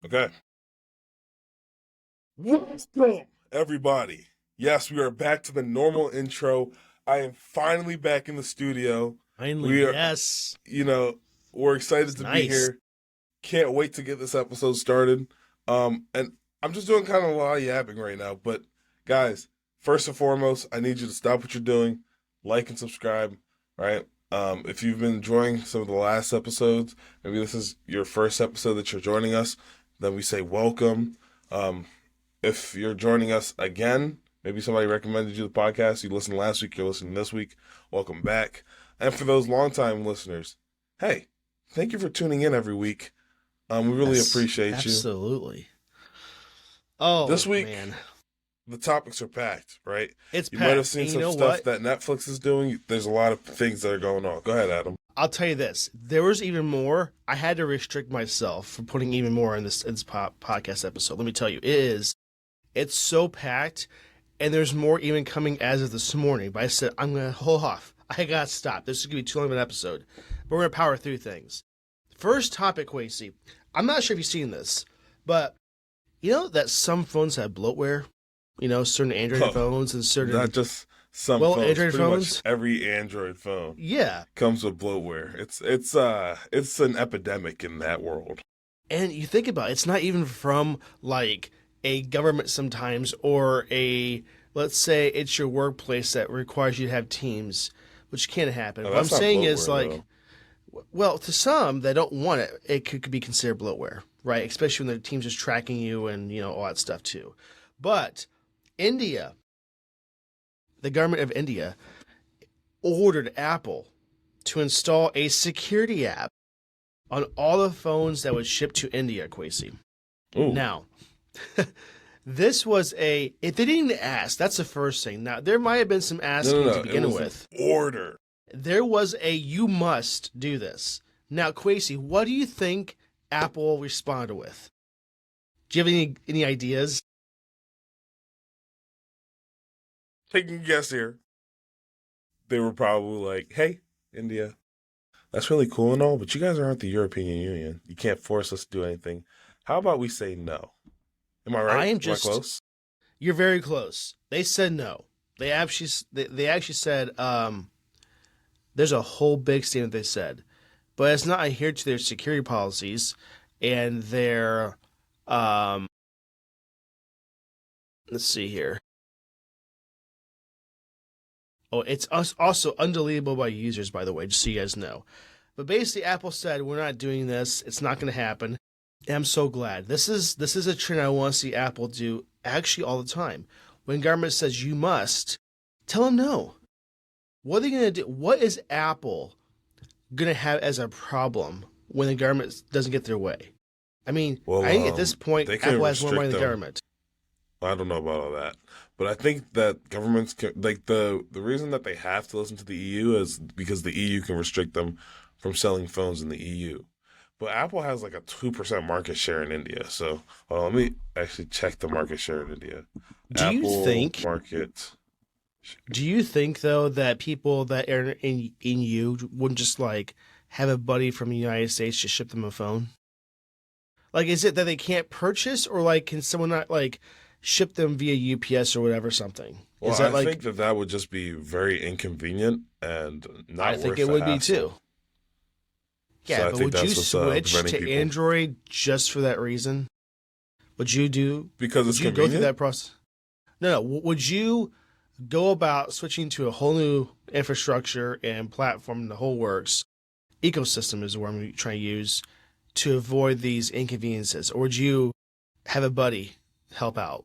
Okay. What's up, everybody? Yes, we are back to the normal intro. I am finally back in the studio. Finally, We are, yes. we're excited It's to be nice. here. Can't wait to get this episode started. And I'm just doing kind of a lot of yapping right now. But guys, first and foremost, I need you to stop what you're doing, like and subscribe. Right? If you've been enjoying some of the last episodes, maybe this is your first episode that you're joining us, then we say welcome. If you're joining us again, maybe somebody recommended you the podcast. You listened last week, you're listening this week. Welcome back. And for those longtime listeners, hey, thank you for tuning in every week. We really appreciate you. Absolutely. Oh, this week, man. The topics are packed, right? It's You packed. might have seen and some you know stuff what? that Netflix is doing. There's a lot of things that are going on. Go ahead, Adam. I'll tell you this. There was even more. I had to restrict myself from putting even more in this podcast episode. Let me tell you, it's so packed, and there's more even coming as of this morning. But I said, I'm going to hold off. I got to stop. This is going to be too long of an episode. But we're going to power through things. First topic, Quasey. I'm not sure if you've seen this, but you know that some phones have bloatware? You know, certain Android phones and certain... Not just some phones. Android pretty phones? much every Android phone comes with bloatware. It's an epidemic in that world. And you think about it, it's not even from like a government sometimes or let's say it's your workplace that requires you to have Teams, which can't happen. No, what I'm saying bloatware, is like, well, to some that don't want it, it could be considered bloatware, right? Especially when the Teams is tracking you and, you know, all that stuff too. But India, the government of India ordered Apple to install a security app on all the phones that would ship to India, Quasey. Ooh. Now, this was if they didn't even ask, that's the first thing. Now, there might have been some asking to begin with. Order. There was you must do this. Now, Quasey, what do you think Apple responded with? Do you have any ideas? Taking a guess here. They were probably like, hey, India, that's really cool and all, but you guys aren't the European Union. You can't force us to do anything. How about we say no? Am I right? Am I close? You're very close. They said no. They actually said, there's a whole big statement they said, but it's not adhered to their security policies and their, let's see here. Oh, it's also undeletable by users, by the way, just so you guys know. But basically, Apple said, we're not doing this. It's not going to happen. And I'm so glad. This is a trend I want to see Apple do actually all the time. When government says you must, tell them no. What are they going to do? What is Apple going to have as a problem when the government doesn't get their way? I mean, I think at this point, Apple has more money than the government. I don't know about all that. But I think that governments can, like the reason that they have to listen to the EU is because the EU can restrict them from selling phones in the EU. But Apple has like a 2% market share in India. So let me actually check the market share in India. Do you think though that people that are in EU wouldn't just like have a buddy from the United States just ship them a phone? Like, is it that they can't purchase, or like can someone not like ship them via UPS or whatever something? Well, I think that would just be very inconvenient and not worth the hassle. I think it would be too. Yeah, but would you switch to Android just for that reason? Would you do? Because it's convenient? Would you go through that process? No. Would you go about switching to a whole new infrastructure and platform and the whole works? Ecosystem is the word I'm trying to use to avoid these inconveniences. Or would you have a buddy help out?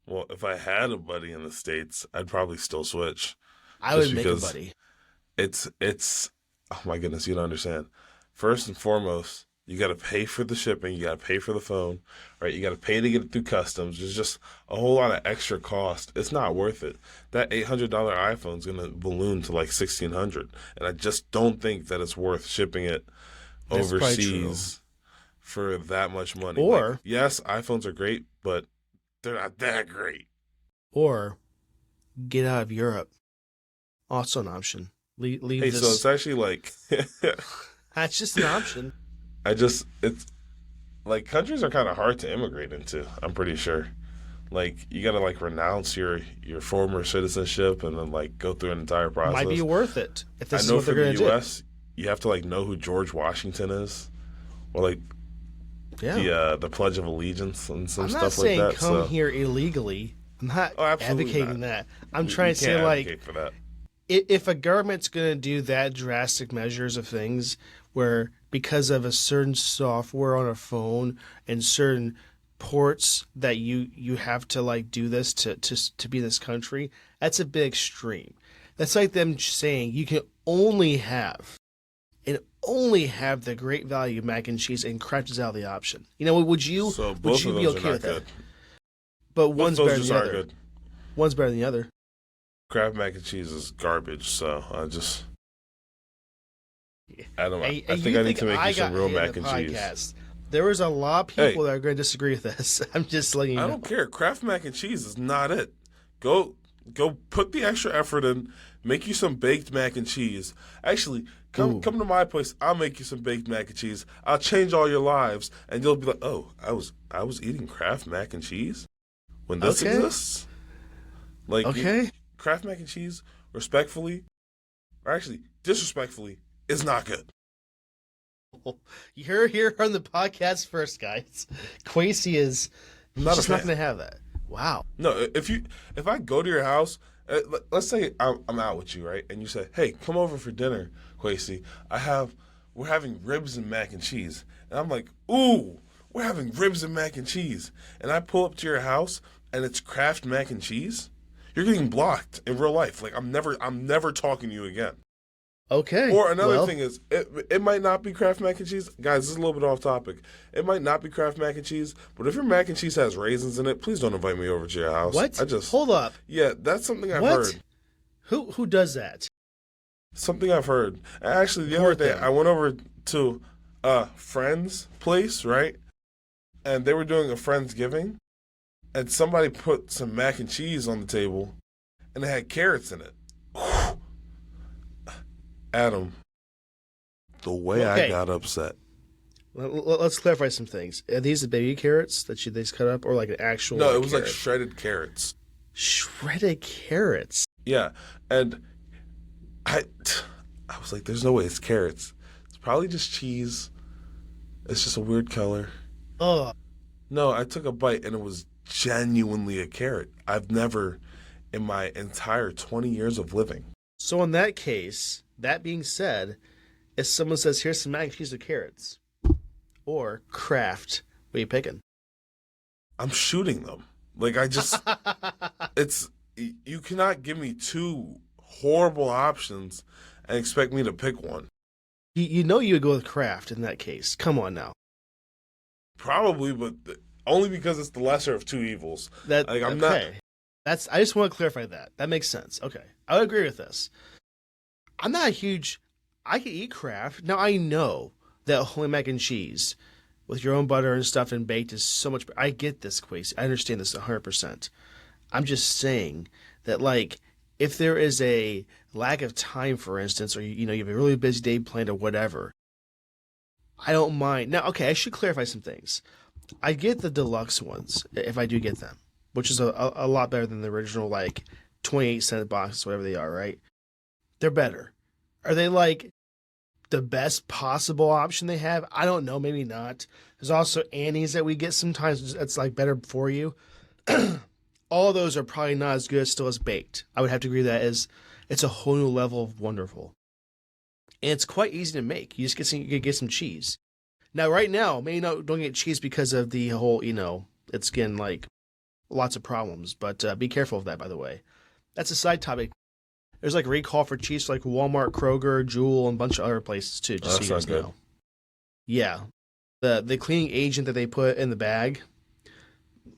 Well, if I had a buddy in the States, I'd probably still switch. I would make a buddy. It's oh my goodness, you don't understand. First and foremost, you got to pay for the shipping. You got to pay for the phone, right? You got to pay to get it through customs. There's just a whole lot of extra cost. It's not worth it. That $800 iPhone is going to balloon to like $1,600. And I just don't think that it's worth shipping it overseas for that much money. Or, like, yes, iPhones are great, but they're not that great. Or get out of Europe. Also an option. Leave this. So it's actually like that's just an option. like countries are kind of hard to immigrate into. I'm pretty sure. Like you gotta like renounce your former citizenship and then like go through an entire Might be process. worth it if I this is know what for they're the going to do. U.S. you have to like know who George Washington is, or like Yeah. the Pledge of Allegiance and some I'm not stuff like saying that. come So here illegally. I'm not oh, absolutely advocating not. that. I'm You trying to say can't like advocate for that. if a government's going to do that drastic measures of things where because of a certain software on a phone and certain ports that you have to like do this to be in this country, that's a bit extreme. That's like them saying you can only have and only have the great value mac and cheese and crunch is out of the option. You know, So would both you of be those okay are with not that? good. But Both one's of better those than just the aren't other. good. One's better than the other. Kraft mac and cheese is garbage. So I don't. Hey, I think I need to make you some got real hate in mac the and cheese. podcast. There was a lot of Hey, people that are going to disagree with this. I'm just letting you I know. don't care. Kraft mac and cheese is not it. Go go put the extra effort in. Make you some baked mac and cheese. Actually, Ooh. come to my place. I'll make you some baked mac and cheese. I'll change all your lives, and you'll be like, oh, I was eating Kraft mac and cheese when this Okay. exists. Like Okay. Kraft mac and cheese, respectfully, or actually disrespectfully, is not good. You're here on the podcast first, guys. Quasi is I'm not a just not fan. going to have that. Wow. No, if I go to your house, let's say I'm out with you, right? And you say, "Hey, come over for dinner, Quasi. We're having ribs and mac and cheese." And I'm like, "Ooh, we're having ribs and mac and cheese." And I pull up to your house and it's Kraft mac and cheese. You're getting blocked in real life. Like I'm never talking to you again. Okay. Or another well, thing is, it might not be Kraft mac and cheese. Guys, this is a little bit off topic. It might not be Kraft mac and cheese, but if your mac and cheese has raisins in it, please don't invite me over to your house. what? I just, Hold up. yeah, that's something I've What? heard. Who does that? Something I've heard. Actually, the other Report day, them. I went over to a friend's place, right? And they were doing a Friendsgiving, and somebody put some mac and cheese on the table, and it had carrots in it. Adam, the way I Okay. got upset. Let's clarify some things. Are these the baby carrots that they just cut up, or like an actual? No, it was like carrot? shredded carrots. Shredded carrots. Yeah, and I was like, "There's no way it's carrots. It's probably just cheese. It's just a weird color." Oh, No, I took a bite and it was genuinely a carrot. I've never, in my entire 20 years of living. so in that case, that being said, if someone says, "Here's some mac and cheese with carrots," or Kraft, what are you picking? I'm shooting them. Like I just, it's you cannot give me two horrible options and expect me to pick one. You know you would go with Kraft in that case. Come on now. Probably, but only because it's the lesser of two evils. That Like I'm okay. That's I just want to clarify that. That makes sense. Okay. I would agree with this. I'm not a huge I can eat Kraft. Now I know that homemade mac and cheese with your own butter and stuff and baked is so much better. I get this, Quasi. I understand this 100%. I'm just saying that like if there is a lack of time, for instance, or you know you have a really busy day planned or whatever, I don't mind. Now, okay, I should clarify some things. I get the deluxe ones if I do get them, which is a lot better than the original like 28-cent boxes, whatever they are, right? They're better. Are they like the best possible option they have? I don't know, maybe not. There's also Annie's that we get sometimes that's like better for you. All of those are probably not as good still as baked. I would have to agree that it's a whole new level of wonderful. And it's quite easy to make. You just get some cheese. Now, right now, maybe don't get cheese because of the whole, you know, it's getting like lots of problems. But be careful of that, by the way. That's a side topic. There's like recall for cheese, like Walmart, Kroger, Jewel, and a bunch of other places too. Just so you guys know. Yeah, the cleaning agent that they put in the bag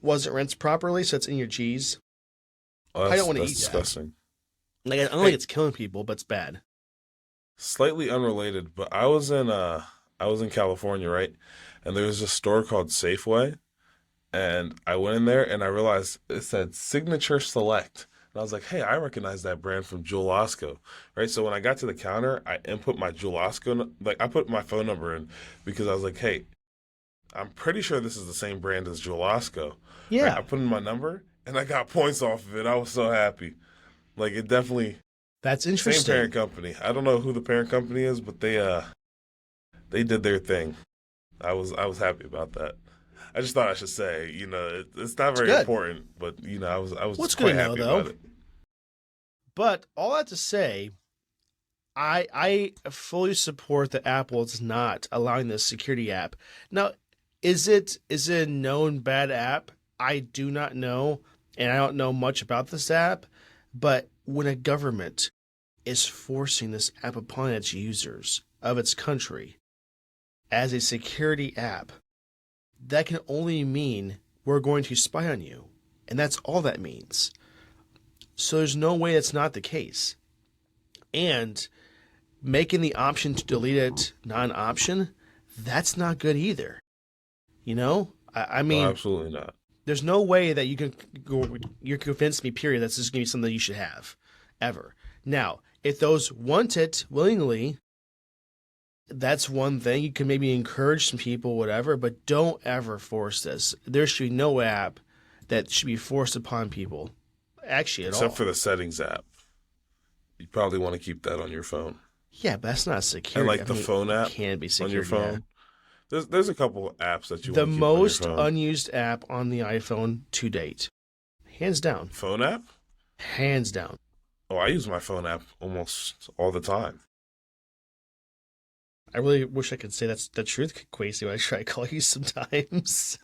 wasn't rinsed properly, so it's in your cheese. Oh, I don't want to that's eat disgusting. that. Like I don't think it's killing people, but it's bad. Slightly unrelated, but I was in California, right? And there was a store called Safeway, and I went in there and I realized it said Signature Select. And I was like, hey, I recognize that brand from Jewel Osco, right? So when I got to the counter, I input my Jewel Osco, like I put my phone number in because I was like, hey, I'm pretty sure this is the same brand as Jolasco. Right? Yeah, I put in my number and I got points off of it. I was so happy. Like it definitely that's same parent interesting. company. I don't know who the parent company is, but they did their thing. I was happy about that. I just thought I should say, it's not It's very good. important, but I was What's good to quite know happy about though? it. But all that to say, I fully support that Apple is not allowing this security app. Now, is it a known bad app? I do not know, and I don't know much about this app. But when a government is forcing this app upon its users of its country as a security app, that can only mean we're going to spy on you, and that's all that means. So there's no way that's not the case. And making the option to delete it non-option, that's not good either. You know, I No, mean, absolutely not. there's no way that you can go. You convince me. Period. That's just gonna be something you should have, ever. Now, if those want it willingly, that's one thing. You can maybe encourage some people, whatever, but don't ever force this. There should be no app that should be forced upon people, actually, at Except all. for the settings app. You probably want to keep that on your phone. Yeah, but that's not And security. like I the mean, phone it app can be on your security. Yeah. phone. There's a couple of apps that you The want to keep on your most phone. unused app on the iPhone to date. Hands down. Phone app? Hands down. Oh, I use my phone app almost all the time. I really wish I could say that's the truth, Quasi, when I try to call you sometimes.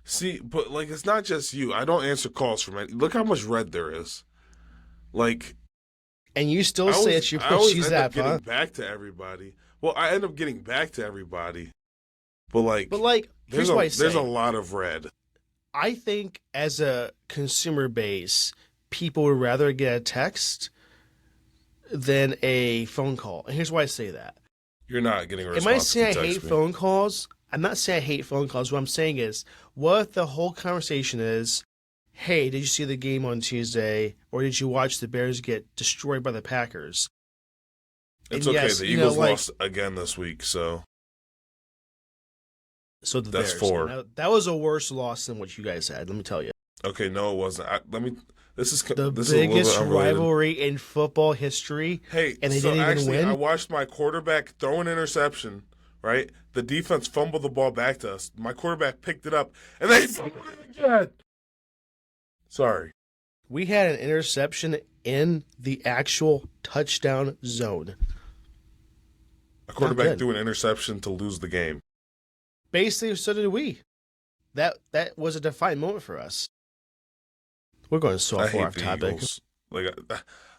See, but like it's not just you. I don't answer calls from any. Look how much red there is. Like And you still I say always, it's your I most always used end up app, getting huh? back to everybody. Well, I end up getting back to everybody, but like But like, there's here's what I there's a say. lot of red. I think as a consumer base, people would rather get a text than a phone call. And here's why I say that. You're not getting a Am I response if you saying I text hate me. phone calls? I'm not saying I hate phone calls. What I'm saying is, what if the whole conversation is, hey, did you see the game on Tuesday? Or did you watch the Bears get destroyed by the Packers? It's And okay. yes, The you know, Eagles like, lost again this week, so so the that's Bears. four. And that was a worse loss than what you guys had, let me tell you. Okay, no, it wasn't. This is The this is a little bit biggest unrelated. rivalry in football history, Hey, and they so didn't even actually, I win. watched my quarterback throw an interception. Right, the defense fumbled the ball back to us. My quarterback picked it up, and they fumbled it again. Sorry. We had an interception in the actual touchdown zone. A quarterback good. threw an interception to lose the game. Basically, so did we. That was a defining moment for us. We're going so I far hate off the topic. Eagles. Like,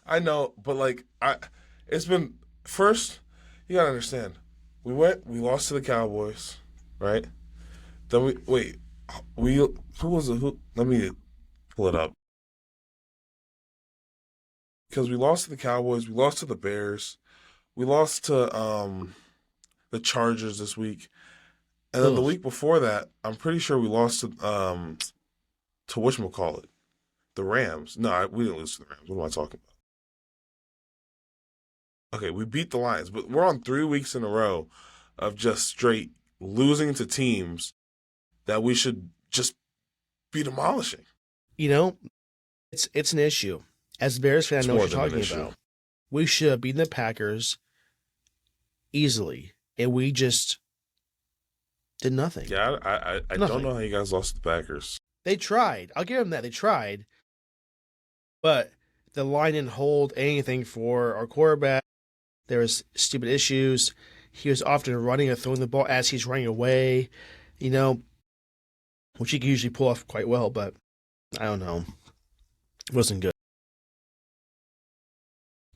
I know, but like, it's been first. You gotta understand. We lost to the Cowboys, right? Then who was it? Let me pull it up. Because we lost to the Cowboys, we lost to the Bears, we lost to the Chargers this week, and then the Ugh. week before that, I'm pretty sure we lost to whatchamacallit, the Rams. No, we didn't lose to the Rams. What am I talking about? Okay, we beat the Lions, but we're on 3 weeks in a row of just straight losing to teams that we should just be demolishing. You know, it's an issue. As a Bears fan, I It's know more what you're than an talking issue. about. We should have beaten the Packers easily, and we just did nothing. Yeah, I Nothing. don't know how you guys lost to the Packers. They tried. I'll give them that. They tried. But the line didn't hold anything for our quarterback. There was stupid issues. He was often running or throwing the ball as he's running away, which he can usually pull off quite well, but I don't know. It wasn't good.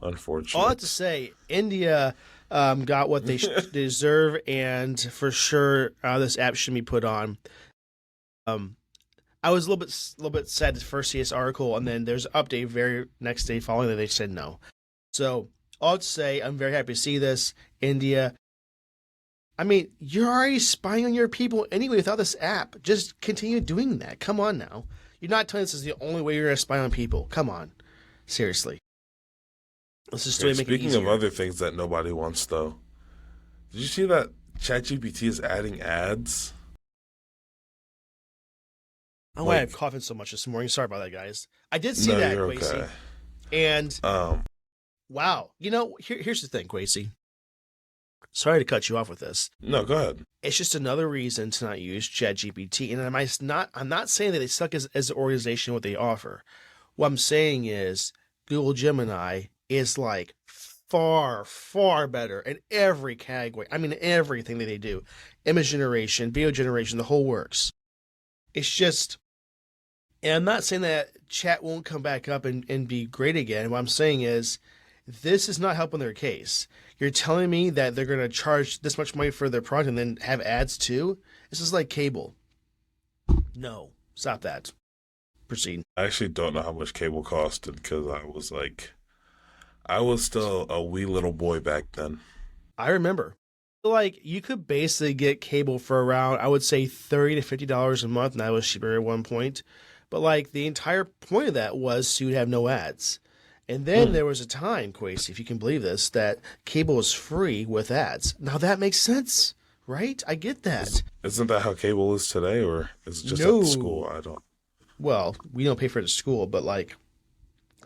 Unfortunately. All I have to say, India got what they deserve, and for sure, this app should be put on. I was a little bit sad to first see this article, and then there's an update very next day following that they said no. So all I have to say, I'm very happy to see this. India. I mean, you're already spying on your people anyway without this app. Just continue doing that. Come on now. You're not telling us this is the only way you're going to spy on people. Come on. Seriously. Let's just do it, make it Speaking easier. of other things that nobody wants, though, did you see that ChatGPT is adding ads? Oh, Like, I'm coughing so much this morning. Sorry about that, guys. I did see no, that, you're Quasi. okay. And Um, wow, here's the thing, Quasi. Sorry to cut you off with this. no, go ahead. It's just another reason to not use ChatGPT. And I'm not saying that they suck as an organization what they offer. What I'm saying is Google Gemini is like far, far better in every category. I mean, everything that they do. Image generation, video generation, the whole works. It's just, and I'm not saying that chat won't come back up and be great again. What I'm saying is this is not helping their case. You're telling me that they're going to charge this much money for their product and then have ads too? This is like cable. No, stop that. Proceed. I actually don't know how much cable costed because I was still a wee little boy back then. I remember. Like, you could basically get cable for around, I would say, $30 to $50 a month, and that was cheaper at one point. But, like, the entire point of that was so you'd have no ads. And then there was a time, Quasi, if you can believe this, that cable was free with ads. Now, that makes sense, right? I get that. Isn't that how cable is today, or is it just No. at the school? I don't. Well, we don't pay for it at school, but, like,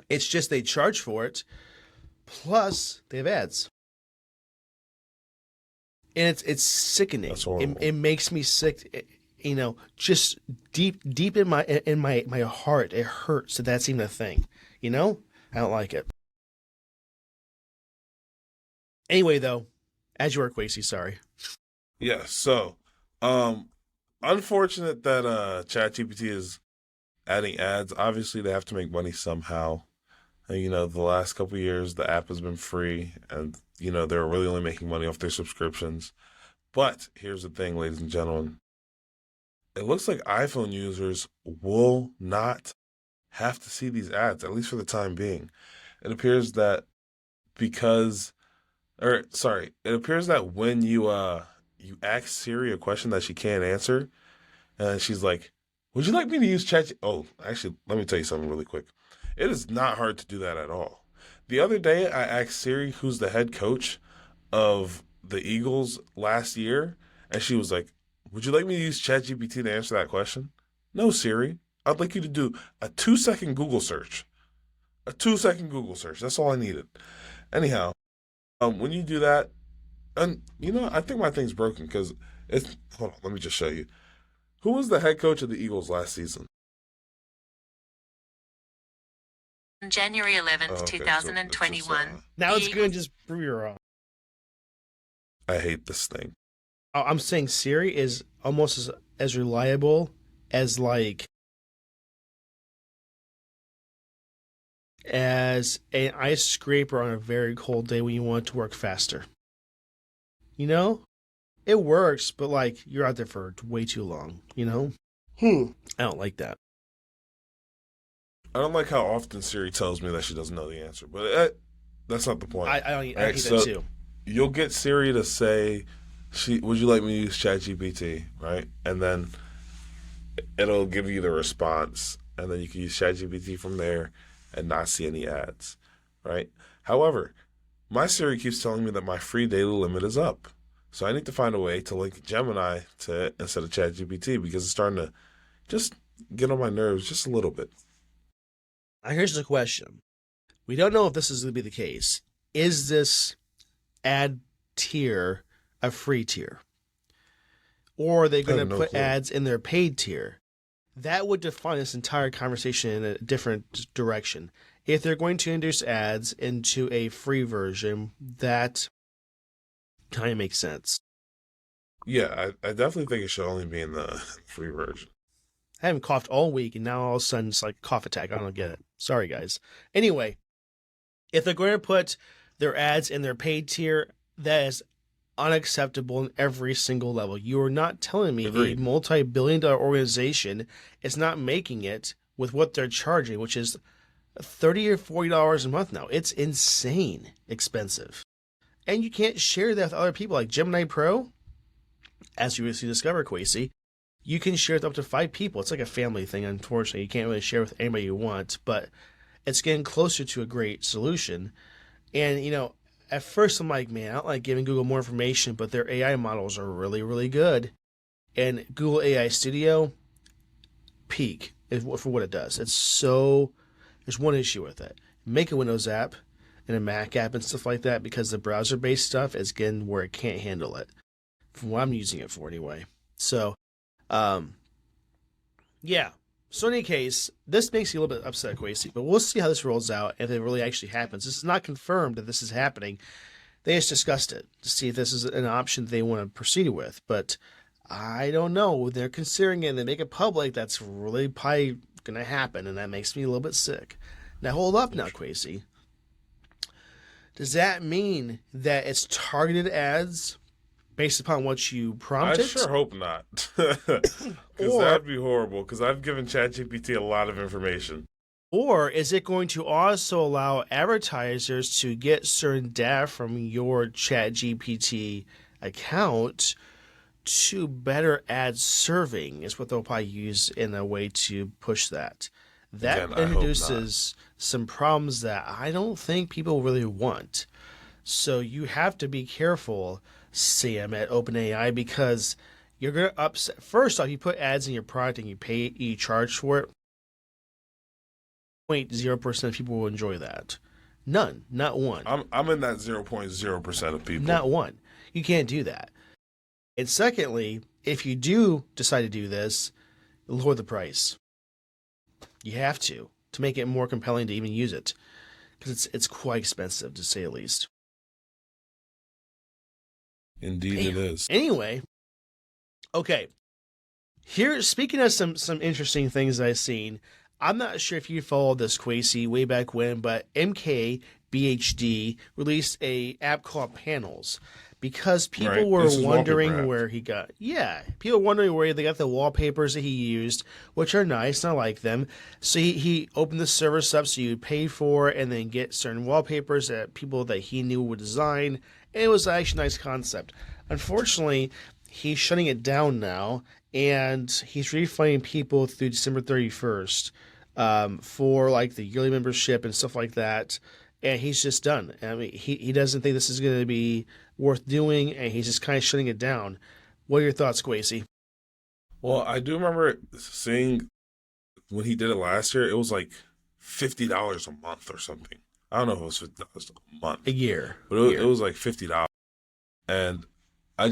it's just they charge for it, plus they have ads. And it's sickening. That's horrible. It makes me sick. Just deep in my heart, it hurts that that's even a thing. I don't like it. Anyway, though, as you were, Quasi, sorry. Yeah. So, unfortunate that ChatGPT is adding ads. Obviously, they have to make money somehow. And, the last couple of years, the app has been free, and they're really only making money off their subscriptions. But here's the thing, ladies and gentlemen. It looks like iPhone users will not have to see these ads, at least for the time being. It appears that when you ask Siri a question that she can't answer, and she's like, "Would you like me to use Chat?" Oh, actually, let me tell you something really quick. It is not hard to do that at all. The other day, I asked Siri, who's the head coach of the Eagles last year, and she was like, "Would you like me to use ChatGPT to answer that question?" "No, Siri. I'd like you to do a 2-second Google search. A 2-second Google search. That's all I needed." Anyhow, when you do that, and I think my thing's broken because it's. Hold on, let me just show you. Who was the head coach of the Eagles last season? January 11th, Okay, so 2021. Now it's good, just prove you're wrong. I hate this thing. I'm saying Siri is almost as reliable as as an ice scraper on a very cold day when you want it to work faster. It works, but you're out there for way too long, I don't like that. I don't like how often Siri tells me that she doesn't know the answer, but that's not the point. I hate that too. You'll get Siri to say, "Would you like me to use ChatGPT?" Right? And then it'll give you the response, and then you can use ChatGPT from there and not see any ads, right? However, my Siri keeps telling me that my free daily limit is up. So I need to find a way to link Gemini to it instead of ChatGPT because it's starting to just get on my nerves just a little bit. Now here's the question. We don't know if this is going to be the case. Is this ad tier a free tier? Or are they going to put ads in their paid tier? That would define this entire conversation in a different direction. If they're going to introduce ads into a free version, that kind of makes sense. Yeah, I definitely think it should only be in the free version. I haven't coughed all week, and now all of a sudden it's like a cough attack. I don't get it. Sorry, guys. Anyway, if they're going to put their ads in their paid tier, that is unacceptable in every single level. You are not telling me a multi-billion-dollar organization is not making it with what they're charging, which is $30 or $40 a month now. It's insane expensive. And you can't share that with other people like Gemini Pro. As you recently discovered, Quasi, you can share with up to 5 people. It's like a family thing, unfortunately. You can't really share with anybody you want, but it's getting closer to a great solution. And, at first I'm like, man, I don't like giving Google more information, but their AI models are really, really good. And Google AI Studio, peak for what it does. There's one issue with it. Make a Windows app and a Mac app and stuff like that, because the browser-based stuff is getting where it can't handle it, from what I'm using it for anyway. So, yeah. So in any case, this makes you a little bit upset, Quasi, but we'll see how this rolls out, if it really actually happens. This is not confirmed that this is happening. They just discussed it to see if this is an option they want to proceed with, but I don't know. They're considering it and they make it public. That's really probably going to happen, and that makes me a little bit sick. Now, hold up now, Quasi. Does that mean that it's targeted ads based upon what you prompted? I sure hope not. Because that'd be horrible, because I've given ChatGPT a lot of information. Or is it going to also allow advertisers to get certain data from your ChatGPT account to better ad serving, is what they'll probably use in a way to push that. That Again, introduces some problems that I don't think people really want. So you have to be careful, Sam, at OpenAI, because you're going to upset. First off, you put ads in your product and you charge for it. 0.0% of people will enjoy that. None, not one. I'm in that 0.0% of people. Not one. You can't do that. And secondly, if you do decide to do this, lower the price. You have to make it more compelling to even use it, because it's quite expensive, to say the least. Indeed, it is. Anyway, okay. Here, speaking of some interesting things I've seen, I'm not sure if you followed this, Quasi, way back when, but MKBHD released a app called Panels, because people were wondering where he got. Yeah, people were wondering where they got the wallpapers that he used, which are nice, and I like them. So he opened the service up so you would pay for it and then get certain wallpapers that people that he knew would design. And it was actually a nice concept. Unfortunately, he's shutting it down now, and he's refunding people through December 31st for like the yearly membership and stuff like that. And he's just done. I mean, he doesn't think this is going to be worth doing, and he's just kind of shutting it down. What are your thoughts, Quasi? Well, I do remember seeing when he did it last year, it was like $50 a month or something. I don't know if it was $50 a month. A year. But it was like $50. And I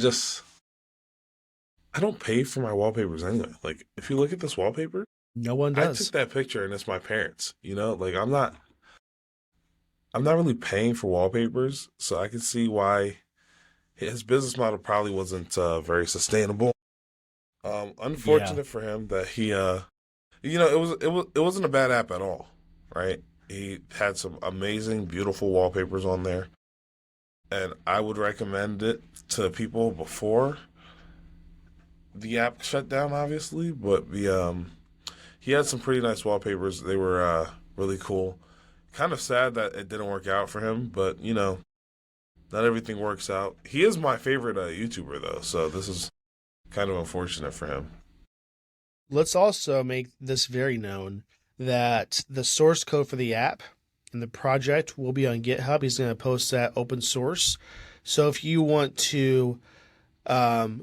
don't pay for my wallpapers anyway. Like, if you look at this wallpaper, no one does. I took that picture and it's my parents. You know, like I'm not really paying for wallpapers, so I can see why his business model probably wasn't very sustainable. Unfortunate for him that he, it wasn't a bad app at all, right? He had some amazing, beautiful wallpapers on there, and I would recommend it to people before the app shut down, obviously. But he had some pretty nice wallpapers. They were really cool. Kind of sad that it didn't work out for him, but not everything works out. He is my favorite YouTuber, though, so this is kind of unfortunate for him. Let's also make this very known that the source code for the app and the project will be on GitHub. He's going to post that open source. So if you want to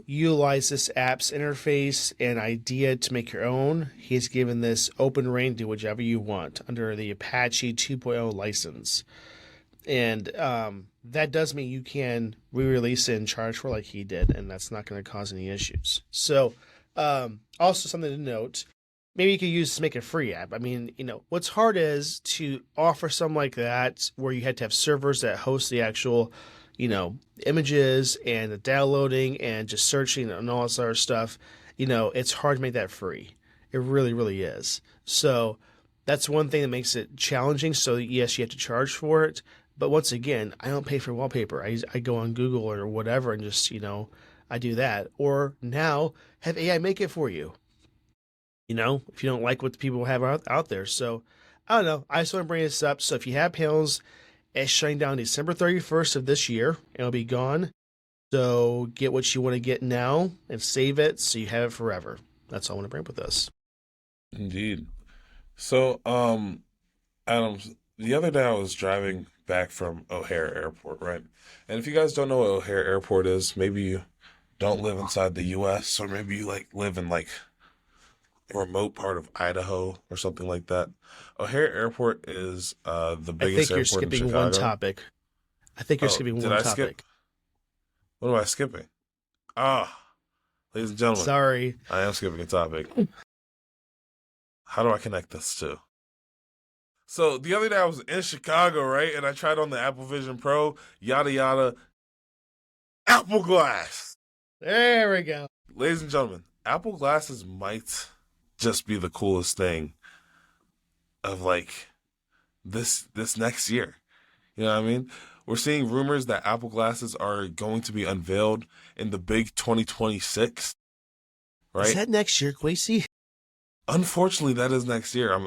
utilize this app's interface and idea to make your own, he's given this open reign to do whichever you want under the Apache 2.0 license. And that does mean you can re-release it and charge for it like he did, and that's not going to cause any issues. So also something to note, maybe you could use this to make a free app. I mean, what's hard is to offer something like that where you had to have servers that host the actual images and the downloading and just searching and all this other stuff. It's hard to make that free. It really, really is. So that's one thing that makes it challenging. So yes, you have to charge for it. But once again, I don't pay for wallpaper. I go on Google or whatever and just, I do that. Or now have AI make it for you. If you don't like what the people have out there. So I don't know. I just want to bring this up. So if you have panels, it's shutting down December 31st of this year. It'll be gone. So get what you want to get now and save it so you have it forever. That's all I want to bring up with this. Indeed. So, Adam, the other day I was driving back from O'Hare Airport, right? And if you guys don't know what O'Hare Airport is, maybe you don't live inside the U.S. or maybe you live in remote part of Idaho or something like that. O'Hare Airport is the I biggest think you're airport in skipping Chicago. one topic. I think you're Oh, skipping did one I topic. skip? What am I skipping? Ah, ladies and gentlemen, Sorry. I am skipping a topic. How do I connect this to? So the other day I was in Chicago, right? And I tried on the Apple Vision Pro, yada yada. Apple Glass. There we go. Ladies and gentlemen, Apple glasses might just be the coolest thing of like this next year. You know what I mean? We're seeing rumors that Apple glasses are going to be unveiled in the big 2026. Right? Is that next year, Quasi? Unfortunately, that is next year.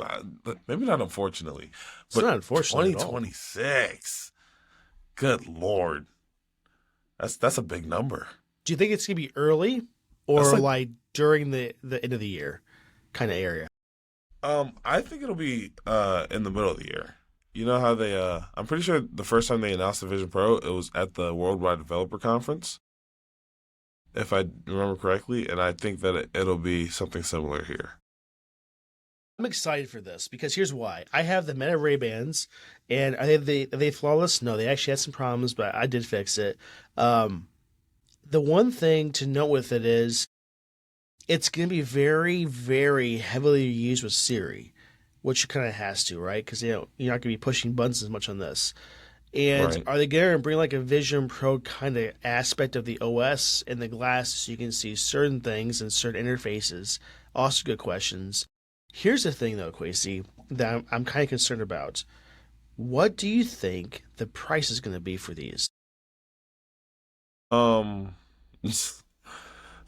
Maybe not unfortunately, It's but not unfortunate at all. 2026. Good Lord. That's a big number. Do you think it's gonna be early or That's like during the end of the year kind of area? I think it'll be in the middle of the year. You know how they I'm pretty sure the first time they announced the Vision Pro, it was at the Worldwide Developer Conference, if I remember correctly, and I think that it'll be something similar here. I'm excited for this because here's why. I have the Meta Ray-Bans, and are they flawless? No, they actually had some problems, but I did fix it. The one thing to note with it is it's going to be very, very heavily used with Siri, which it kind of has to, right? Because you're not going to be pushing buttons as much on this. And Right. are they going to bring like a Vision Pro kind of aspect of the OS in the glass so you can see certain things and certain interfaces? Also good questions. Here's the thing, though, Quasi, that I'm kind of concerned about. What do you think the price is going to be for these? It's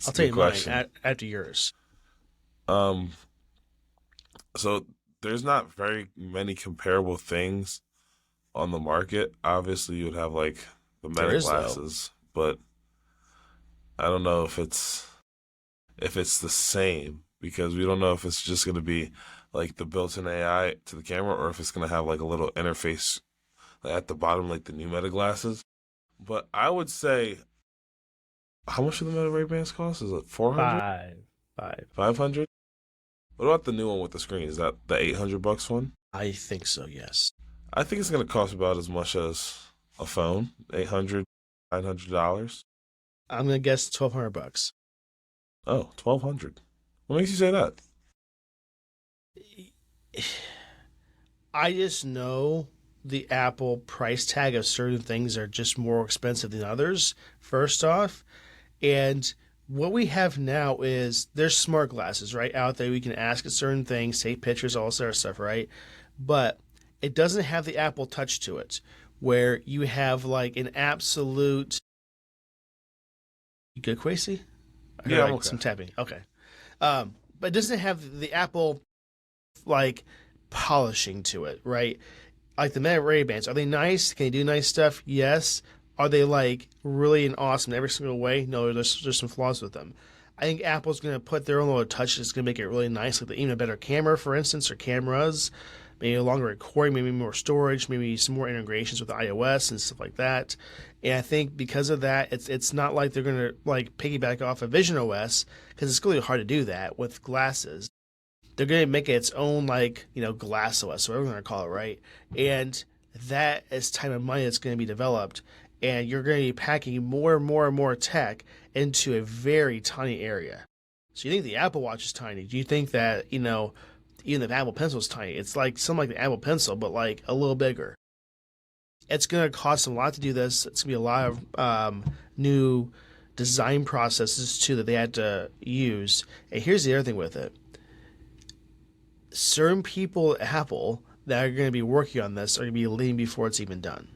I'll a tell good you question. mine after yours. Um, so there's not very many comparable things on the market. Obviously, you would have like the There Meta is, though. glasses, but I don't know if it's the same because we don't know if it's just going to be like the built-in AI to the camera or if it's going to have like a little interface at the bottom like the new Meta glasses. But I would say, how much do the Meta Ray-Bans cost? Is it 400? Five. 500? What about the new one with the screen? Is that the $800 one? I think so, yes. I think it's going to cost about as much as a phone, $800, $900. I'm going to guess $1,200. Oh, $1,200. What makes you say that? I just know the Apple price tag of certain things are just more expensive than others, first off. And what we have now is there's smart glasses, right, out there. We can ask it certain things, take pictures, all sort of stuff, right? But it doesn't have the Apple touch to it, where you have like an absolute. You good, Quasi? I heard Yeah, I'm like okay. some tapping. Okay. But it doesn't have the Apple like polishing to it, right? Like the Meta Ray-Bans, are they nice? Can they do nice stuff? Yes. Are they like really and awesome in every single way? No, there's some flaws with them. I think Apple's going to put their own little touch that's going to make it really nice, like even a better camera, for instance, or cameras, maybe a longer recording, maybe more storage, maybe some more integrations with iOS and stuff like that. And I think because of that, it's not like they're going to like piggyback off of Vision OS because it's really hard to do that with glasses. They're going to make it its own like glass OS, whatever we're going to call it, right? And that is time and money that's going to be developed, and you're going to be packing more and more and more tech into a very tiny area. So you think the Apple Watch is tiny? Do you think that even the Apple Pencil is tiny? It's like something like the Apple Pencil, but like a little bigger. It's going to cost them a lot to do this. It's going to be a lot of new design processes too that they had to use. And here's the other thing with it. Certain people at Apple that are going to be working on this are going to be leaving before it's even done.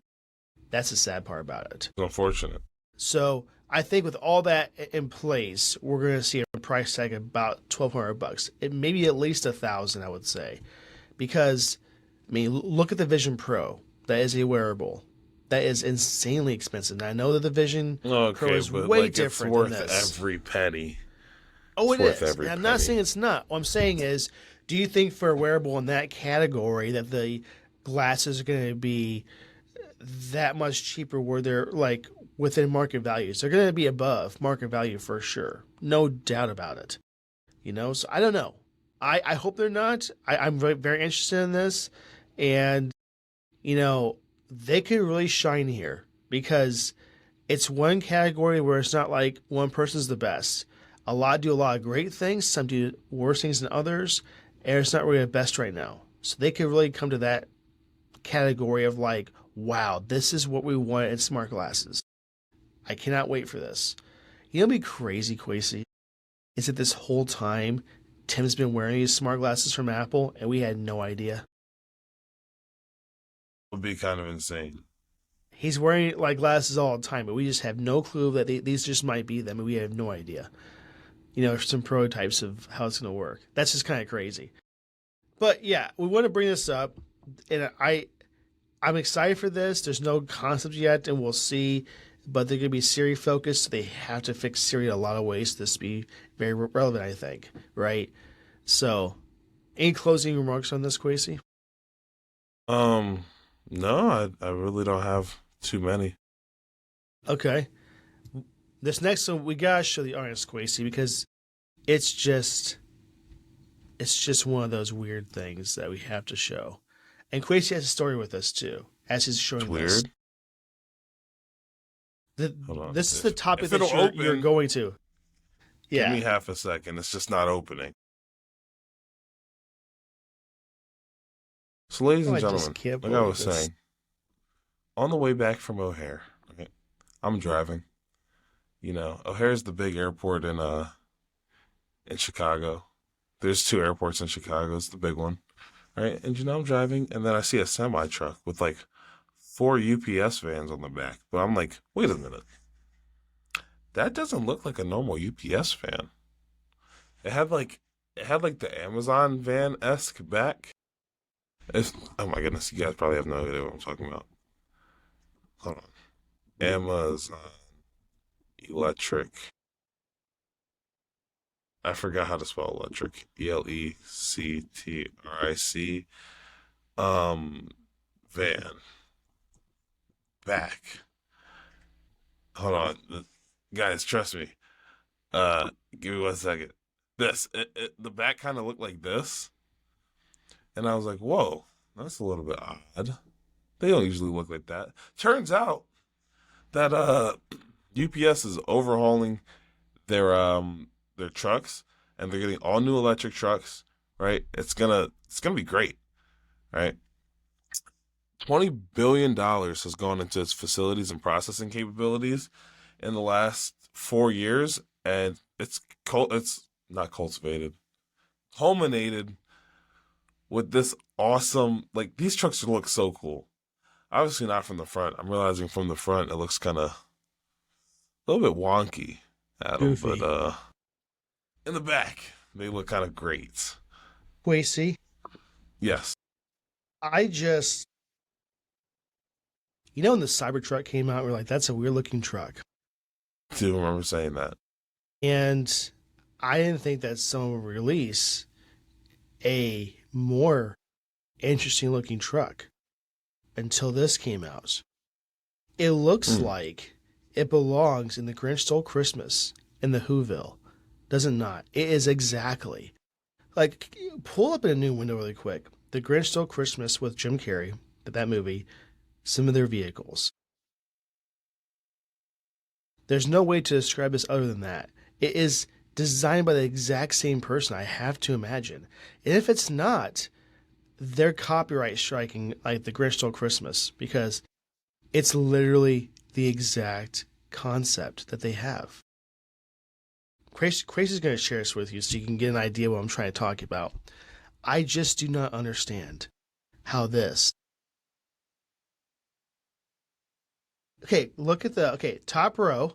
That's the sad part about it. It's unfortunate. So I think with all that in place, we're going to see a price tag of about $1,200. It may be at least $1,000, I would say, because look at the Vision Pro. That is a wearable. That is insanely expensive. Now I know that the Vision Pro is but way like, different it's than worth this. every penny. Oh, It's it worth is. every And I'm not penny. saying it's not. What I'm saying is, do you think for a wearable in that category that the glasses are going to be that much cheaper where they're like within market values? They're going to be above market value for sure. No doubt about it. So I don't know. I hope they're not. I'm very, very interested in this. And, you know, they could really shine here because it's one category where it's not like one person's the best. A lot do a lot of great things, some do worse things than others, and it's not really the best right now. So they could really come to that category of like, wow, this is what we want in smart glasses. I cannot wait for this. You know what'd be crazy, Quasi? Is that this whole time Tim's been wearing these smart glasses from Apple and we had no idea. Would be kind of insane. He's wearing like glasses all the time, but we just have no clue that these just might be them, and we have no idea. You know, some prototypes of how it's going to work. That's just kind of crazy. But yeah, we want to bring this up, and I'm excited for this. There's no concept yet, and we'll see. But they're going to be Siri focused, so they have to fix Siri in a lot of ways to this be very relevant, I think. Right? So, any closing remarks on this, Quasi? No, I really don't have too many. Okay. This next one, we gotta show the artist, Quasi, because it's just one of those weird things that we have to show. And Quasi has a story with us too, as he's showing It's this. weird. Hold on. This is the topic if that it'll you're open, going to. Yeah. Give me half a second. It's just not opening. So, ladies and gentlemen, like I was saying, on the way back from O'Hare, okay, I'm driving. You know, O'Hare's the big airport in Chicago. There's 2 airports in Chicago. It's the big one, right? And you know, I'm driving, and then I see a semi truck with like 4 UPS vans on the back. But I'm like, wait a minute, that doesn't look like a normal UPS van. It had like the Amazon van-esque back. Oh my goodness, you guys probably have no idea what I'm talking about. Hold on. Amazon Electric. I forgot how to spell electric. Electric. Van. Back. Hold on. Guys, trust me. Give me 1 second. The back kind of looked like this. And I was like, whoa, that's a little bit odd. They don't usually look like that. Turns out that UPS is overhauling their trucks, and they're getting all new electric trucks, right? It's gonna be great, right? $20 billion has gone into its facilities and processing capabilities in the last 4 years, and it's not culminated with this awesome, like, these trucks look so cool. Obviously not from the front. I'm realizing from the front it looks kind of a little bit wonky at them, but in the back they look kind of great. Quasi? Yes. When the Cybertruck came out, we're like, that's a weird looking truck. I do remember saying that. And I didn't think that someone would release a more interesting looking truck until this came out. It looks like it belongs in The Grinch Stole Christmas in the Whoville. Does it not? It is exactly. Like, pull up in a new window really quick. The Grinch Stole Christmas with Jim Carrey, that movie, some of their vehicles. There's no way to describe this other than that. It is designed by the exact same person, I have to imagine. And if it's not, they're copyright striking like The Grinch Stole Christmas, because it's literally the exact concept that they have. Crazy's going to share this with you so you can get an idea what I'm trying to talk about. I just do not understand how this. Okay, look at the top row.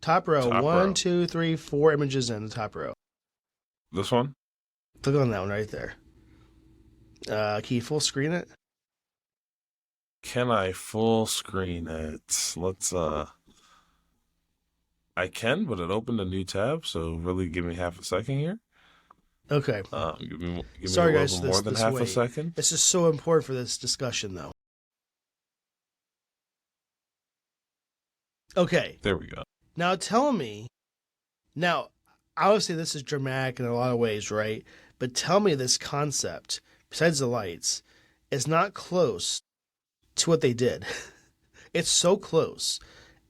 Top row. Top 1, row. 2, 3, 4 images in the top row. This one? Click on that one right there. Can you full screen it? Can I full screen it? Let's I can, but it opened a new tab, so really give me half a second here. Okay. Give me Sorry, a guys, little more than half a second. This is so important for this discussion, though. Okay. There we go. Now tell me. Now, obviously, this is dramatic in a lot of ways, right? But tell me this concept, besides the lights, is not close to what they did. It's so close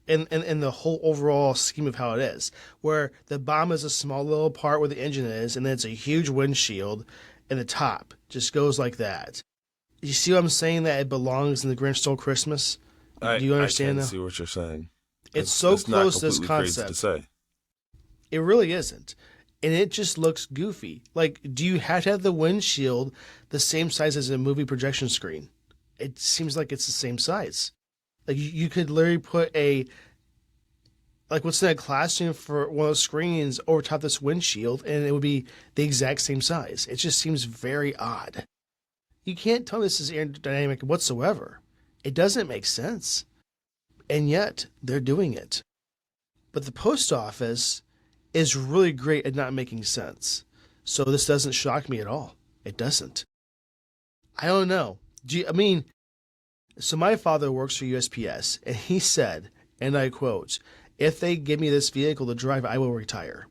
in the whole overall scheme of how it is, where the bomb is a small little part where the engine is, and then it's a huge windshield, and the top just goes like that. You see what I'm saying? That it belongs in The Grinch Stole Christmas? Do you understand I now? see what you're saying. It's so close to this not completely crazy concept. to say. It really isn't. And it just looks goofy. Like, do you have to have the windshield the same size as a movie projection screen? It seems like it's the same size. Like, you could literally put what's in a classroom for one of those screens over top this windshield, and it would be the exact same size. It just seems very odd. You can't tell this is aerodynamic whatsoever. It doesn't make sense. And yet, they're doing it. But the post office is really great at not making sense. So this doesn't shock me at all. It doesn't. I don't know. So my father works for USPS, and he said, and I quote, "If they give me this vehicle to drive, I will retire."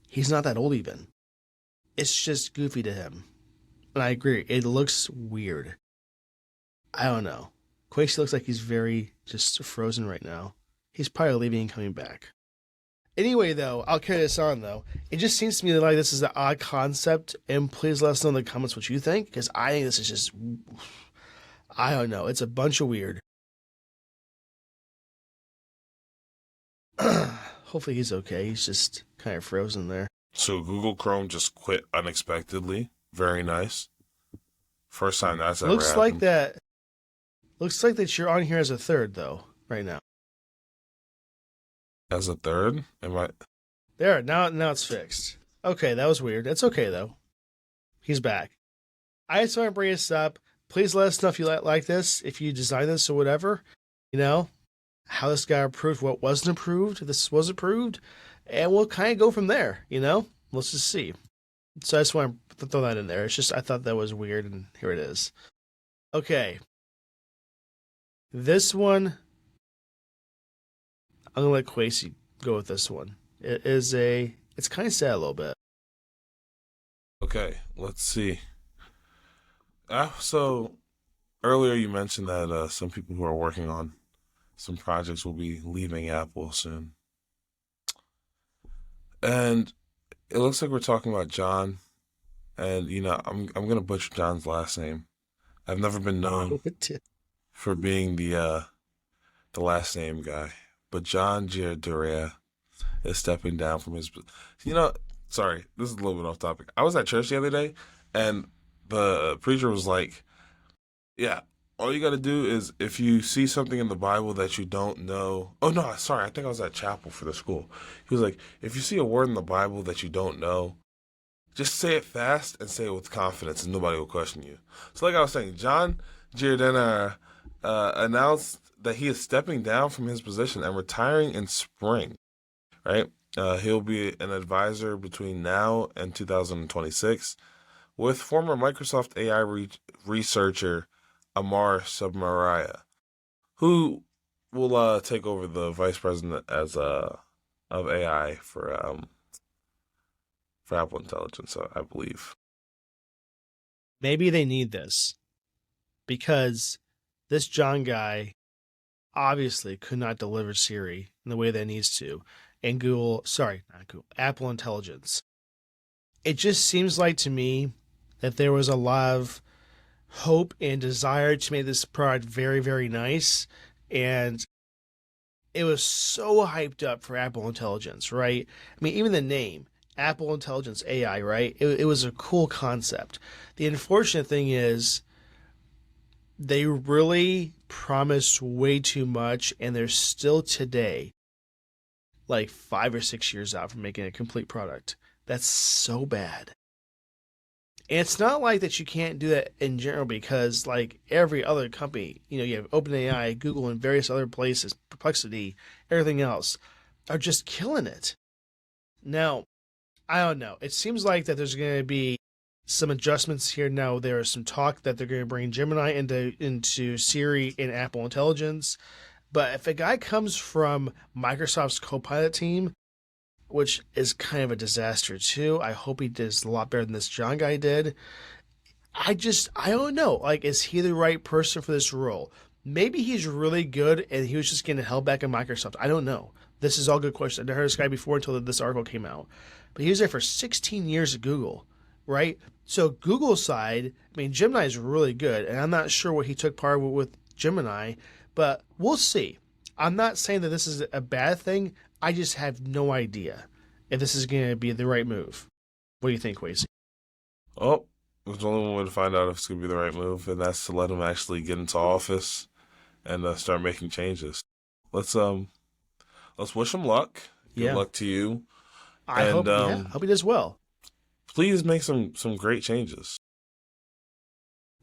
He's not that old even. It's just goofy to him. And I agree. It looks weird. I don't know. Quasey looks like he's very just frozen right now. He's probably leaving and coming back. Anyway, though, I'll carry this on, though. It just seems to me like this is an odd concept, and please let us know in the comments what you think, because I think this is just, I don't know. It's a bunch of weird. Hopefully he's okay. He's just kind of frozen there. So Google Chrome just quit unexpectedly. Very nice. First time that's ever happened. Looks like that you're on here as a third, though, right now. As a third? Am I? There, now it's fixed. Okay, that was weird. It's okay, though. He's back. I just want to bring this up. Please let us know if you like this, if you designed this or whatever. You know, how this got approved, what wasn't approved, if this was approved, and we'll kind of go from there, you know? Let's just see. So I just want to throw that in there. It's just, I thought that was weird, and here it is. Okay. This one, I'm going to let Quasey go with this one. It's kind of sad a little bit. Okay, let's see. So earlier you mentioned that some people who are working on some projects will be leaving Apple soon. And it looks like we're talking about John. And, you know, I'm going to butcher John's last name. I've never been known for being the last name guy. But John Giardorea is stepping down from his... You know, sorry, this is a little bit off topic. I was at church the other day, and the preacher was like, yeah, all you got to do is if you see something in the Bible that you don't know... Oh, no, sorry, I think I was at chapel for the school. He was like, if you see a word in the Bible that you don't know, just say it fast and say it with confidence, and nobody will question you. So like I was saying, John Giardorea announced that he is stepping down from his position and retiring in spring, right? He'll be an advisor between now and 2026 with former Microsoft AI researcher Amar Submaraya, who will take over the vice president of AI for Apple Intelligence, I believe. Maybe they need this because this John guy obviously could not deliver Siri in the way that it needs to. And Apple Intelligence. It just seems like to me that there was a lot of hope and desire to make this product very, very nice. And it was so hyped up for Apple Intelligence, right? I mean, even the name, Apple Intelligence AI, right? It was a cool concept. The unfortunate thing is they really promised way too much, and they're still today like 5 or 6 years out from making a complete product. That's so bad. And it's not like that you can't do that in general, because like every other company, you know, you have OpenAI, Google, and various other places, Perplexity, everything else, are just killing it. Now, I don't know. It seems like that there's going to be some adjustments here. Now, there is some talk that they're going to bring Gemini into Siri and Apple Intelligence. But if a guy comes from Microsoft's Copilot team, which is kind of a disaster too. I hope he does a lot better than this John guy did. I don't know. Like, is he the right person for this role? Maybe he's really good and he was just getting held back in Microsoft. I don't know. This is all good questions. I never heard this guy before until this article came out. But he was there for 16 years at Google, right? So Google's side, I mean, Gemini is really good, and I'm not sure what he took part with Gemini, but we'll see. I'm not saying that this is a bad thing. I just have no idea if this is going to be the right move. What do you think, Quasi? Oh, there's only one way to find out if it's going to be the right move, and that's to let him actually get into office and start making changes. Let's wish him luck. Good luck to you. I hope he does well. Please make some great changes.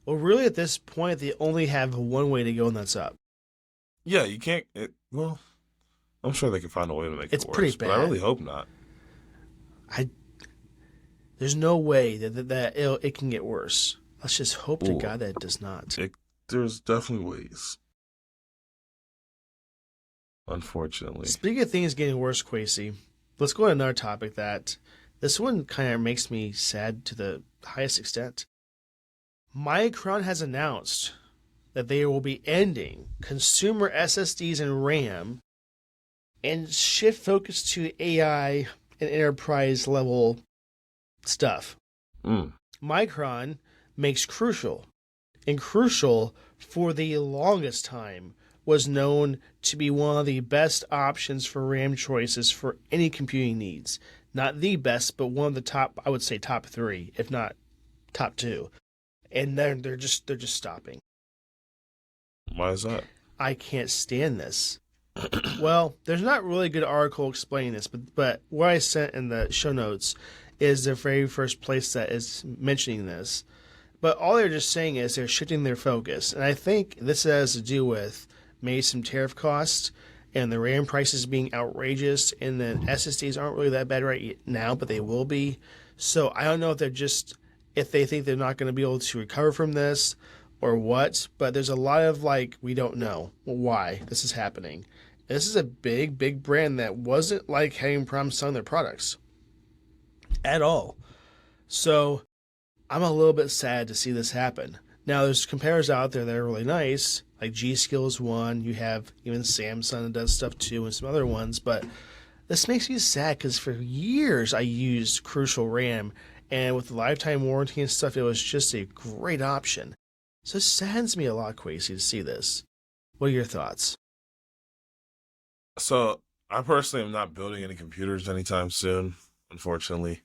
Well, really, at this point, they only have one way to go, and that's up. Yeah, you can't. Well, I'm sure they can find a way to make it worse. It's pretty bad. But I really hope not. There's no way that it can get worse. Let's just hope to God that it does not. There's definitely ways. Unfortunately. Speaking of things getting worse, Quasi, let's go to another topic that this one kind of makes me sad to the highest extent. Micron has announced that they will be ending consumer SSDs and RAM and shift focus to AI and enterprise level stuff. Micron makes Crucial, and Crucial for the longest time was known to be one of the best options for RAM choices for any computing needs. Not the best, but one of the top, I would say top 3, if not top 2. And then they're just stopping. Why is that? I can't stand this. Well, there's not really a good article explaining this, but what I sent in the show notes is the very first place that is mentioning this. But all they're just saying is they're shifting their focus. And I think this has to do with maybe some tariff costs and the RAM prices being outrageous, and then SSDs aren't really that bad right now, but they will be. So I don't know if they think they're not going to be able to recover from this or what, but there's a lot of we don't know why this is happening. And this is a big, big brand that wasn't having problems selling their products at all. So I'm a little bit sad to see this happen. Now, there's compares out there that are really nice, like G-Skill is one. You have even Samsung that does stuff too, and some other ones. But this makes me sad because for years I used Crucial RAM, and with the lifetime warranty and stuff, it was just a great option. So it saddens me a lot, Quasi, to see this. What are your thoughts? So I personally am not building any computers anytime soon, unfortunately.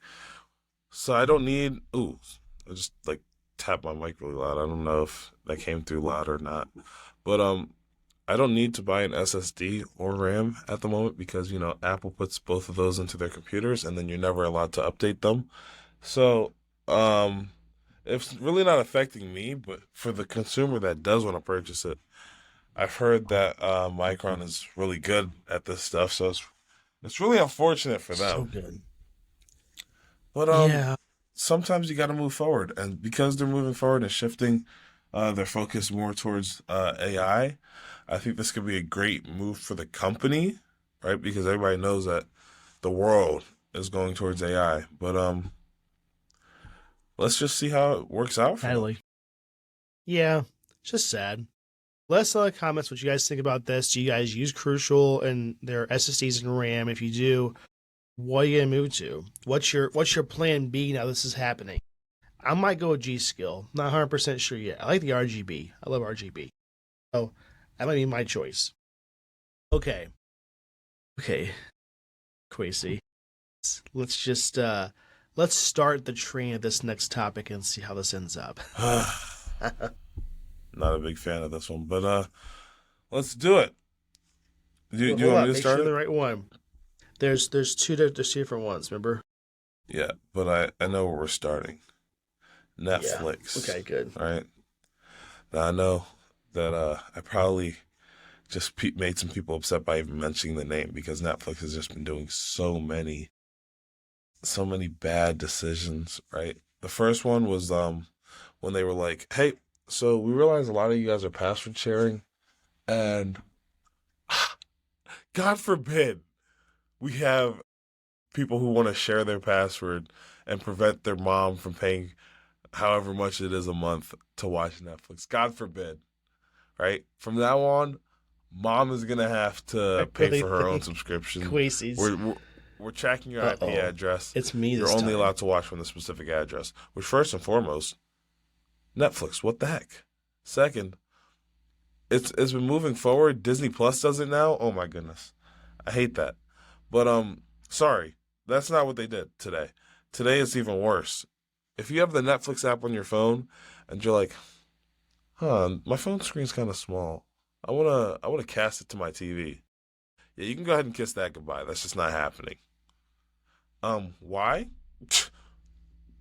So I don't need. I just tap my mic really loud. I don't know if that came through loud or not, but I don't need to buy an SSD or RAM at the moment because Apple puts both of those into their computers and then you're never allowed to update them. So it's really not affecting me, but for the consumer that does want to purchase it, I've heard that Micron is really good at this stuff, so it's really unfortunate for them. So good. But sometimes you got to move forward, and because they're moving forward and shifting their focus more towards AI, I think this could be a great move for the company, right? Because everybody knows that the world is going towards AI. But let's just see how it works out for them. Yeah, it's just sad. Let us know in the comments what you guys think about this. Do you guys use Crucial and their SSDs and RAM? If you do, what are you gonna move to? What's your plan B now this is happening? I might go with G-Skill. Not 100% sure yet. I like the RGB. I love RGB. So that might be my choice. Okay. Quasi. Let's just let's start the train of this next topic and see how this ends up. Not a big fan of this one, but let's do it. Do you want me to start? Make sure the right one. There's two different ones. Remember? Yeah, but I know where we're starting. Netflix. Yeah. Okay, good. All right. Now I know that I probably just made some people upset by even mentioning the name because Netflix has just been doing so many bad decisions. Right. The first one was when they were like, "Hey, so we realize a lot of you guys are password sharing, and God forbid we have people who want to share their password and prevent their mom from paying however much it is a month to watch Netflix. God forbid, right? From now on, mom is going to have to pay for her own subscription. Quasies. We're tracking your IP address. It's me You're this only time. allowed to watch from the specific address. Which, first and foremost, Netflix, what the heck? Second, it's been moving forward. Disney Plus does it now. Oh my goodness. I hate that. But sorry. That's not what they did today. Today it's even worse. If you have the Netflix app on your phone and you're like, my phone screen's kind of small. I wanna cast it to my TV. Yeah, you can go ahead and kiss that goodbye. That's just not happening. Why?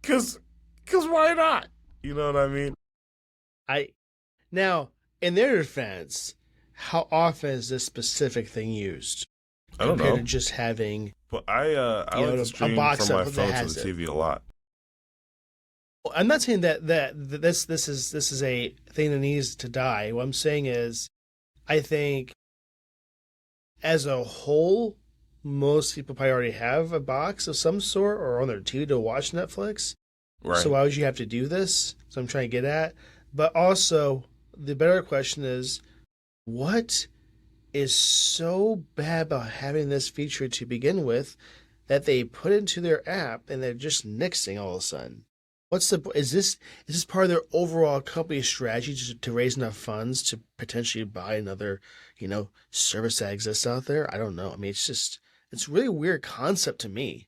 Cause why not? You know what I mean? Now, in their defense, how often is this specific thing used? I don't know. Compared to just having. But I like to stream from my phone to the TV a lot. I'm not saying that this is a thing that needs to die. What I'm saying is, I think as a whole, most people probably already have a box of some sort or on their TV to watch Netflix. Right. So why would you have to do this? So I'm trying to get at. But also, the better question is, what is so bad about having this feature to begin with that they put into their app and they're just nixing all of a sudden? Is this part of their overall company strategy to raise enough funds to potentially buy another, service that exists out there? I don't know. I mean, it's a really weird concept to me.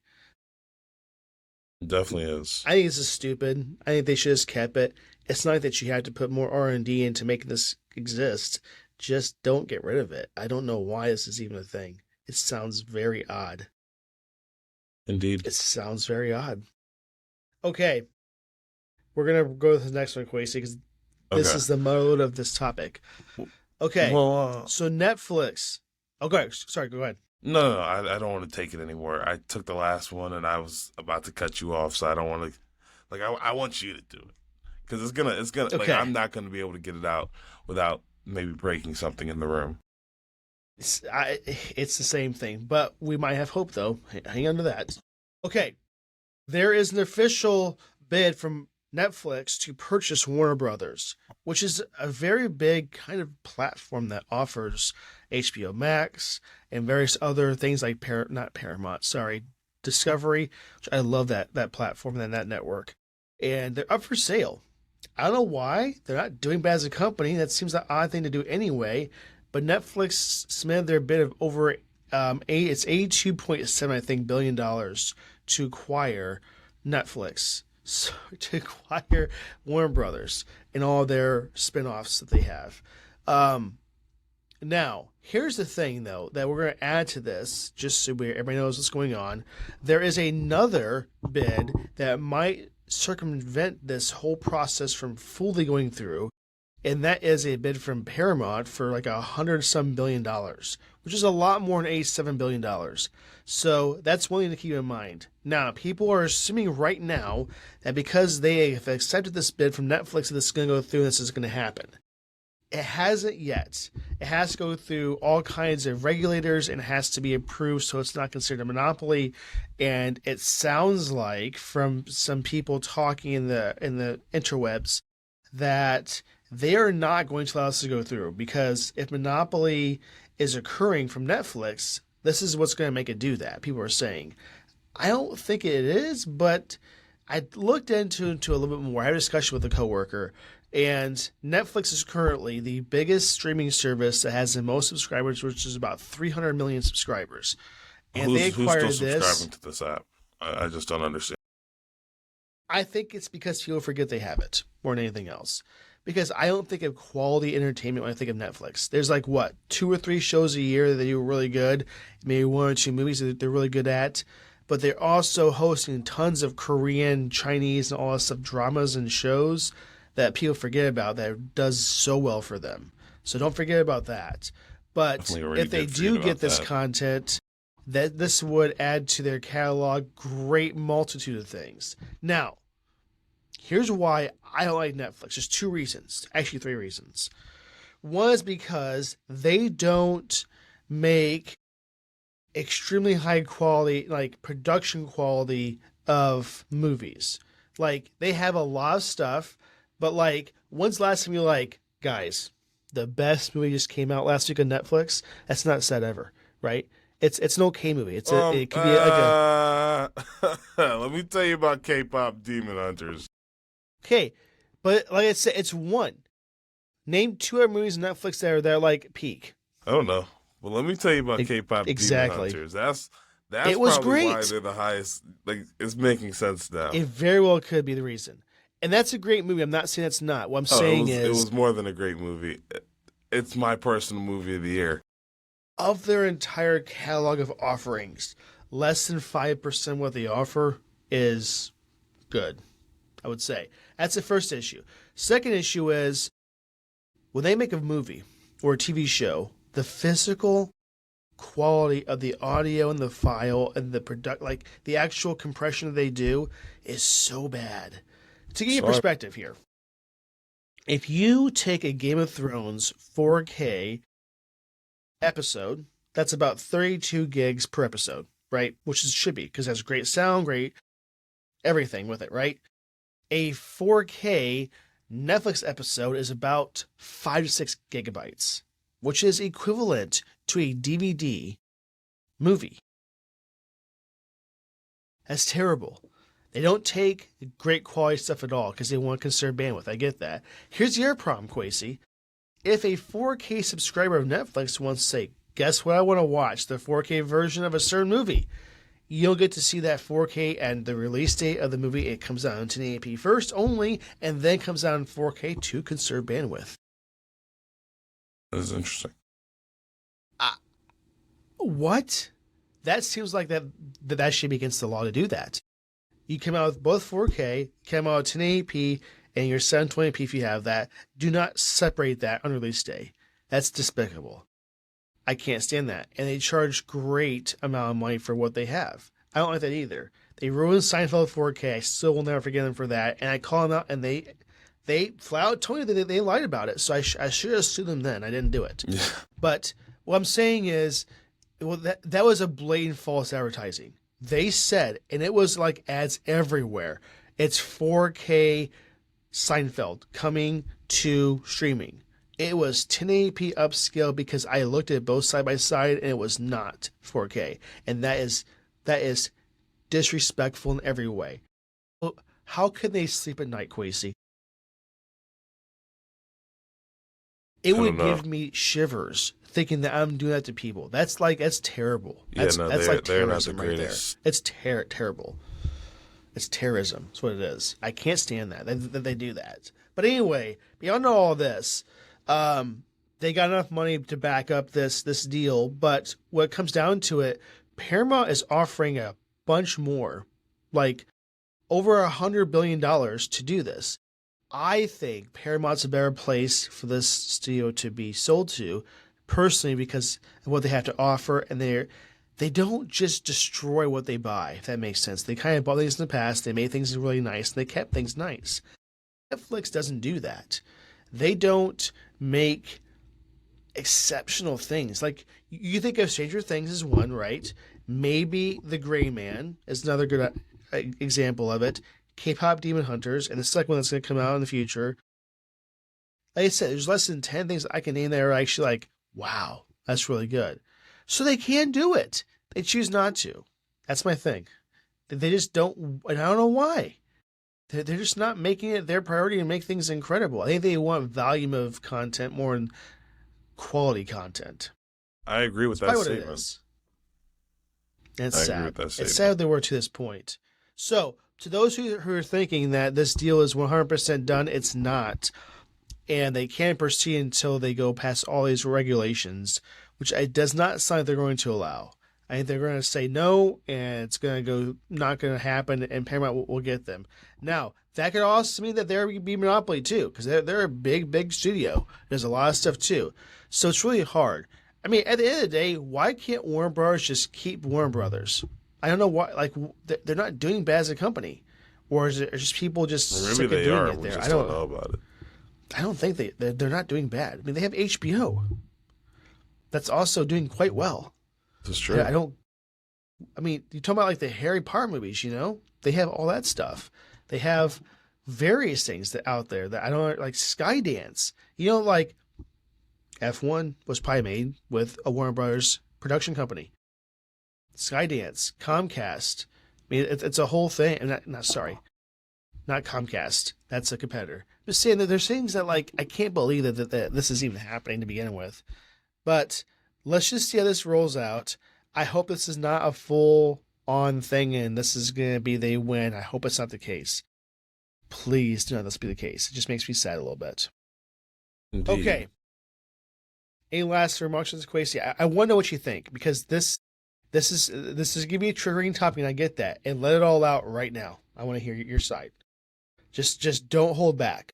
It definitely is. I think this is stupid. I think they should have just kept it. It's not that you have to put more R&D into making this exist. Just don't get rid of it. I don't know why this is even a thing. It sounds very odd. Indeed. It sounds very odd. Okay. We're going to go to the next one, Quasi, because this is the mode of this topic. Okay. Well, so Netflix. Okay. Sorry, go ahead. No, I don't want to take it anymore. I took the last one and I was about to cut you off, so I don't want to. I want you to do it because it's gonna. Okay. I'm not gonna be able to get it out without maybe breaking something in the room. It's the same thing, but we might have hope though. Hang on to that. Okay. There is an official bid from Netflix to purchase Warner Brothers, which is a very big kind of platform that offers HBO Max and various other things like Discovery, which I love that platform and that network. And they're up for sale. I don't know why. They're not doing bad as a company. That seems an odd thing to do anyway. But Netflix submitted their bid of over it's $82.7, I think, billion to acquire Netflix. So to acquire Warner Brothers and all their spinoffs that they have. Now, here's the thing, though, that we're going to add to this, just so everybody knows what's going on. There is another bid that might circumvent this whole process from fully going through, and that is a bid from Paramount for like $100-some billion, which is a lot more than $87 billion. So that's one thing to keep in mind. Now, people are assuming right now that because they have accepted this bid from Netflix, that this is going to go through and this is going to happen. It hasn't yet. It has to go through all kinds of regulators and it has to be approved, so it's not considered a monopoly. And it sounds like from some people talking in the interwebs that they are not going to allow us to go through, because if monopoly is occurring from Netflix, this is what's going to make it do that. People are saying. I don't think it is, but I looked into a little bit more. I had a discussion with a coworker, and Netflix is currently the biggest streaming service that has the most subscribers, which is about 300 million subscribers. And who's they acquired still subscribing to this app? I just don't understand. I think it's because people forget they have it more than anything else. Because I don't think of quality entertainment when I think of Netflix. There's 2 or 3 shows a year that do really good, maybe 1 or 2 movies that they're really good at. But they're also hosting tons of Korean, Chinese, and all that stuff, dramas and shows that people forget about that does so well for them. So don't forget about that. But if they do get this content, that this would add to their catalog great multitude of things. Now, here's why I don't like Netflix. There's 2 reasons. Actually, 3 reasons. One is because they don't make extremely high quality, like production quality of movies. Like they have a lot of stuff, but like when's the last time you're like, guys, the best movie just came out last week on Netflix? That's not said ever, right? It's an okay movie. It could be like a Let me tell you about K-pop Demon Hunters. okay, but like I said, it's one. Name 2 other movies on Netflix that are like peak. I don't know. Well, let me tell you about K-pop exactly. Demon Hunters. That's It was probably why great. they're the highest. Like, it's making sense now. It very well could be the reason. And that's a great movie. I'm not saying it's not. What I'm saying it is was more than a great movie. It's my personal movie of the year. of their entire catalog of offerings, less than 5% what they offer is good, I would say. That's the first issue. Second issue is when they make a movie or a TV show, the physical quality of the audio and the file and the the actual compression they do is so bad. To give you perspective here, if you take a Game of Thrones 4K episode, that's about 32 gigs per episode, right? Which should be, because it has great sound, great everything with it, right? A 4K Netflix episode is about 5 to 6 gigabytes, which is equivalent to a DVD movie. That's terrible. They don't take great quality stuff at all because they want to conserve bandwidth. I get that. Here's your problem, Quasi. If a 4K subscriber of Netflix wants to say, guess what I want to watch? The 4K version of a certain movie. You'll get to see that 4K and the release date of the movie. It comes out in 1080p first only, and then comes out in 4K to conserve bandwidth. That's interesting. What? That seems like that should be against the law to do that. You come out with both 4K, come out 1080p, and your 720p if you have that. Do not separate that on release day. That's despicable. I can't stand that. And they charge great amount of money for what they have. I don't like that either. They ruined Seinfeld 4K. I still will never forgive them for that. And I call them out, and they flat out told me that they lied about it. So I should have sued them then. I didn't do it. Yeah. But what I'm saying is, well, that was a blatant false advertising. They said, and it was like ads everywhere, it's 4K Seinfeld coming to streaming. It was 1080p upscale because I looked at both side by side and it was not 4K. And that is disrespectful in every way. How can they sleep at night, Quasi? It would give me shivers thinking that I'm doing that to people. That's terrible. That's like terrorism right there. It's terrible. It's terrorism. That's what it is. I can't stand that they do that. But anyway, beyond all this, they got enough money to back up this deal. But when it comes down to it, Paramount is offering a bunch more, like over $100 billion to do this. I think Paramount's a better place for this studio to be sold to, personally, because of what they have to offer, and they don't just destroy what they buy, if that makes sense. They kind of bought things in the past, they made things really nice, and they kept things nice. Netflix doesn't do that. They don't make exceptional things. Like, you think of Stranger Things as one, right? Maybe The Gray Man is another good example of it. K-pop Demon Hunters, and the second one that's going to come out in the future. Like I said, there's less than 10 things I can name that are actually like, wow, that's really good. So they can do it. They choose not to. That's my thing. They just don't, and I don't know why. They're just not making it their priority to make things incredible. I think they want volume of content more than quality content. I agree with that statement. What it is. And it's sad. It's sad they were to this point. So, to those who are thinking that this deal is 100% done, it's not. And they can't proceed until they go past all these regulations, which it does not sound like they're going to allow. I think they're going to say no, and it's going to go, not going to happen, and Paramount will get them. Now, that could also mean that they're going to be monopoly too, because they're a big studio. There's a lot of stuff too. So it's really hard. I mean, at the end of the day, why can't Warner Brothers just keep Warner Brothers? I don't know why. Like, they're not doing bad as a company, or is it just people just sick of doing it there? I don't know about it. I don't think they're not doing bad. I mean, they have HBO. That's also doing quite well. That's true. I don't I mean, you talk about like the Harry Potter movies, they have all that stuff. They have various things that out there that I don't like. Skydance, like F1 was probably made with a Warner Brothers production company. Skydance, Comcast. I mean, it's a whole thing. Not Comcast. That's a competitor. I'm just saying that there's things that like I can't believe that this is even happening to begin with. But let's just see how this rolls out. I hope this is not a full on thing and this is going to be they win. I hope it's not the case. Please do not let this be the case. It just makes me sad a little bit. Indeed. Okay. A last remarks on this, Quasi. I want to know what you think because this is going to be a triggering topic and I get that. And let it all out right now. I want to hear your side. Just don't hold back.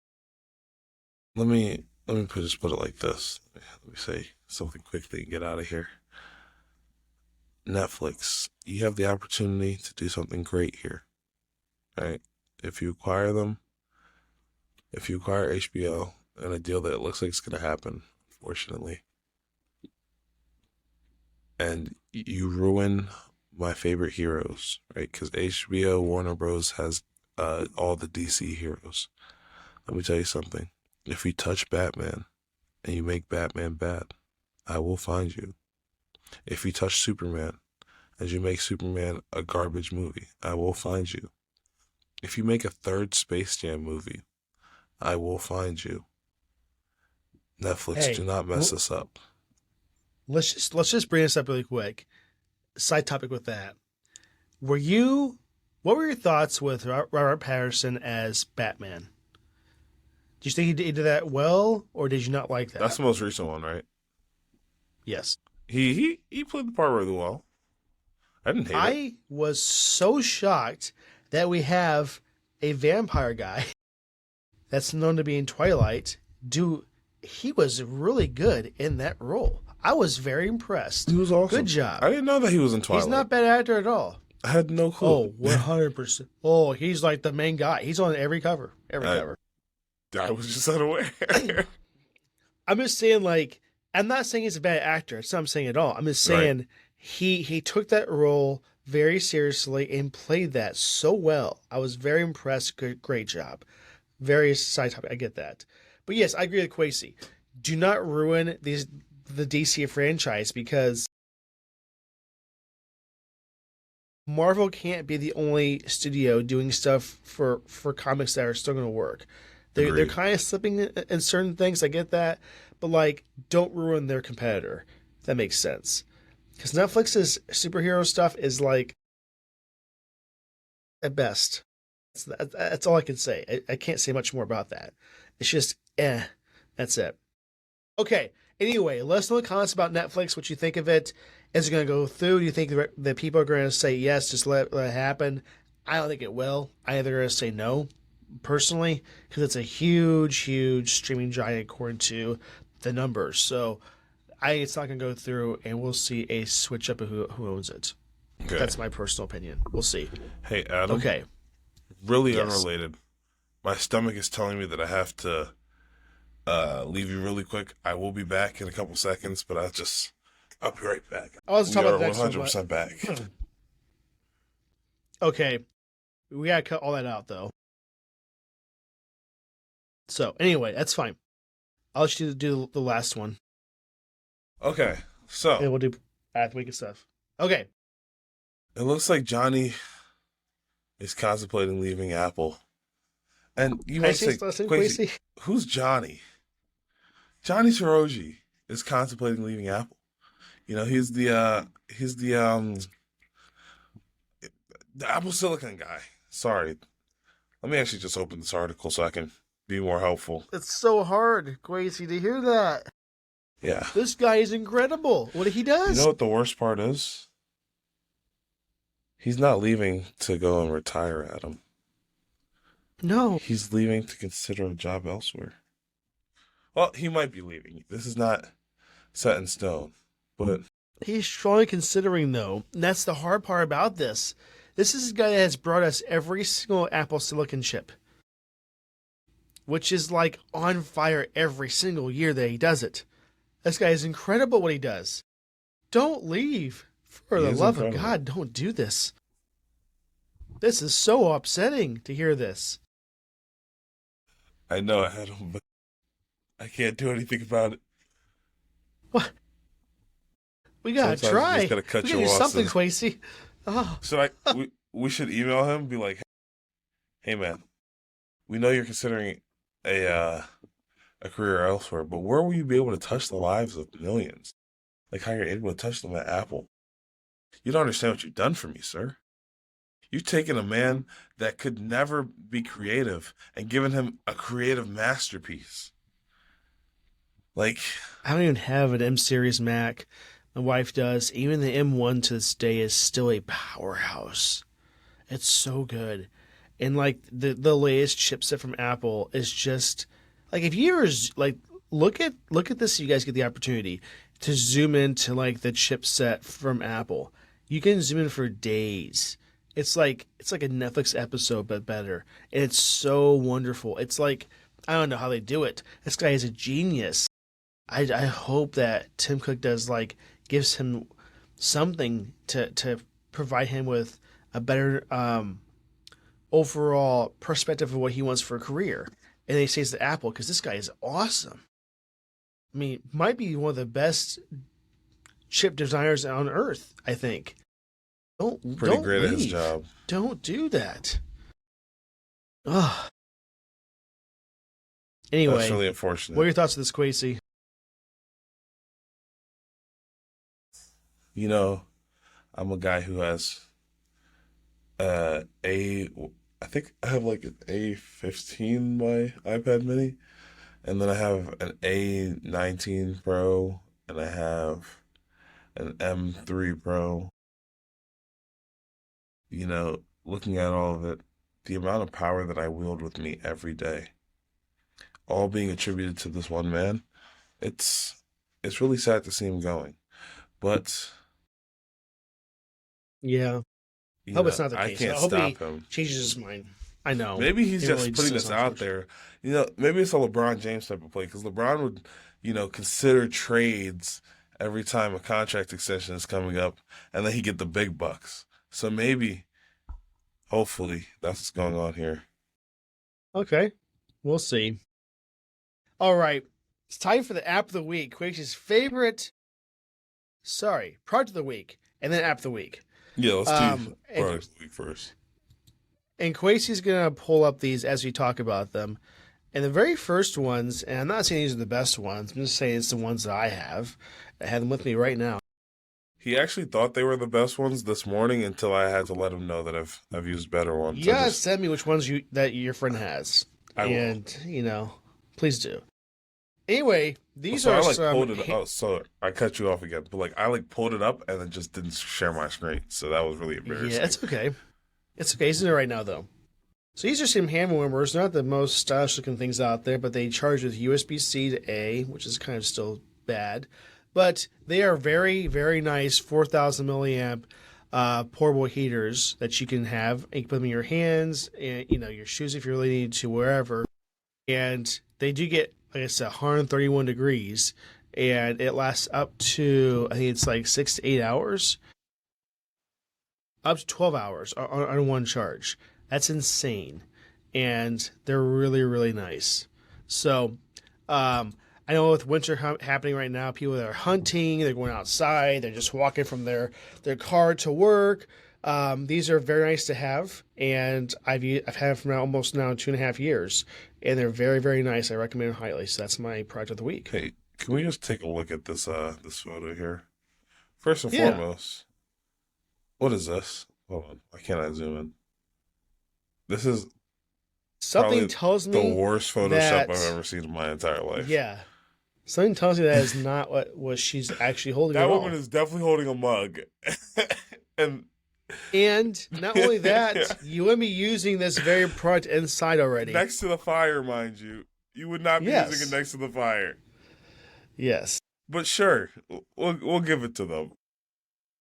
Let me just put it like this. Let me say something quickly and get out of here. Netflix, you have the opportunity to do something great here, right? If you acquire HBO and a deal that looks like it's going to happen, unfortunately, and you ruin my favorite heroes, right? Because HBO Warner Bros. Has all the DC heroes. Let me tell you something. If you touch Batman and you make Batman bad, I will find you. If you touch Superman and you make Superman a garbage movie, I will find you. If you make a third Space Jam movie, I will find you. Netflix, do not mess us up. Let's just bring this up really quick. Side topic with that. What were your thoughts with Robert Pattinson as Batman? Do you think he did that well, or did you not like that? That's the most recent one, right? Yes. He played the part really well. I didn't hate it. I was so shocked that we have a vampire guy that's known to be in Twilight. He was really good in that role. I was very impressed. He was awesome. Good job. I didn't know that he was in Twilight. He's not a bad actor at all. I had no clue. Oh, 100%. Oh, he's like the main guy. He's on every cover. Cover. I was just unaware. I'm just saying, like, I'm not saying he's a bad actor. That's not what I'm saying at all. I'm just saying he took that role very seriously and played that so well. I was very impressed. Great job. Very side topic. I get that. But yes, I agree with Quasi. Do not ruin the DC franchise because Marvel can't be the only studio doing stuff for comics that are still going to work. They're kind of slipping in certain things. I get that. But, like, don't ruin their competitor. If that makes sense. Because Netflix's superhero stuff is, like, at best. That's all I can say. I can't say much more about that. It's just, that's it. Okay. Anyway, let us know in the comments about Netflix, what you think of it. Is it going to go through? Do you think the people are going to say yes, just let it happen? I don't think it will. I think they're going to say no, personally, because it's a huge, huge streaming giant according to the numbers. So it's not going to go through, and we'll see a switch up of who owns it. Okay. That's my personal opinion. We'll see. Hey, Adam. Okay. Really unrelated. My stomach is telling me that I have to leave you really quick. I will be back in a couple seconds, but I'll be right back. I was talking about the next 100% back. Okay. We got to cut all that out, though. So, anyway, that's fine. I'll let you do the last one. Okay, so. And we'll do week of stuff. Okay. It looks like Johnny is contemplating leaving Apple. And you might say, Quasi, who's Johnny? Johnny Soroji is contemplating leaving Apple. You know, he's the Apple Silicon guy. Sorry. Let me actually just open this article so I can be more helpful. It's so hard, Quasi, to hear that. Yeah. This guy is incredible. What he does. You know what the worst part is? He's not leaving to go and retire, Adam. No. He's leaving to consider a job elsewhere. Well, he might be leaving. This is not set in stone, but he's strongly considering, though. And that's the hard part about this. This is a guy that has brought us every single Apple Silicon chip, which is like on fire every single year that he does it. This guy is incredible what he does. Don't leave. For He the is love of incredible. God, don't do this. This is so upsetting to hear this. I know, Adam, but I can't do anything about it. What? We gotta Sometimes you try. just gotta cut We your gotta do something, losses. Quasey. Oh, Should we should email him, be like, hey man, we know you're considering a career elsewhere, but where will you be able to touch the lives of millions? Like how you're able to touch them at Apple. You don't understand what you've done for me, sir. You've taken a man that could never be creative and given him a creative masterpiece. Like, I don't even have an M series Mac. My wife does. Even the M1 to this day is still a powerhouse. It's so good. And like the latest chipset from Apple is just like, if you ever like look at this, you guys get the opportunity to zoom into like the chipset from Apple. You can zoom in for days. It's like a Netflix episode but better. And it's so wonderful. It's like, I don't know how they do it. This guy is a genius. I hope that Tim Cook gives him something to provide him with a better overall perspective of what he wants for a career. And he stays at Apple because this guy is awesome. I mean, might be one of the best chip designers on earth, I think. pretty Don't great at his leave. job. Don't do that. Ugh. Anyway, That's really unfortunate. what are your thoughts on this, Quasey? You know, I'm a guy who has I think I have like an A15 my iPad mini, and then I have an A19 Pro, and I have an M3 Pro. You know, looking at all of it, the amount of power that I wield with me every day, all being attributed to this one man, it's really sad to see him going. But Yeah. you Hope know, it's not the I case. can't I hope stop he him. changes his mind. I know. Maybe he's It just really putting is this out unfortunate. there. You know, maybe it's a LeBron James type of play because LeBron would, consider trades every time a contract extension is coming up, and then he get the big bucks. So maybe, hopefully, that's what's going on here. Okay. We'll see. All right. It's time for the app of the week. Quake's favorite. Sorry, product of the week, and then app of the week. Yeah, let's do and, products of the week first. and Quasey's going to pull up these as we talk about them. And the very first ones, and I'm not saying these are the best ones, I'm just saying it's the ones that I have. I have them with me right now. He actually thought they were the best ones this morning until I had to let him know that I've used better ones. You gotta send me which ones that your friend has. I will. And, please do. Anyway, these So are I some... pulled it. Oh, so I cut you off again, but I pulled it up and then just didn't share my screen, so that was really embarrassing. Yeah, it's okay. It's okay. It's in there right now, though. So these are some hand warmers. Not the most stylish looking things out there, but they charge with USB-C to A, which is kind of still bad. But they are very, very nice 4,000 milliamp portable heaters that you can have. You can put them in your hands, and your shoes if you really need to, wherever. And they do get, like I said, 131 degrees, and it lasts up to, I think it's like 6 to 8 hours. Up to 12 hours on one charge. That's insane. And they're really, really nice. So, I know with winter happening right now, people that are hunting, they're going outside, they're just walking from their car to work. These are very nice to have, and I've had them for almost 2.5 years, and they're very, very nice. I recommend them highly. So that's my product of the week. Hey, can we just take a look at this photo here? First and Yeah. foremost, what is this? Hold on, why can't I zoom in? This is Something probably tells me the worst Photoshop that- I've ever seen in my entire life. Yeah. Something tells me that is not what she's actually holding That at woman all. is definitely holding a mug. And And not only that, you would be using this very product inside already. next to the fire, mind you. You would not be Yes. using it next to the fire. Yes. But sure, we'll give it to them.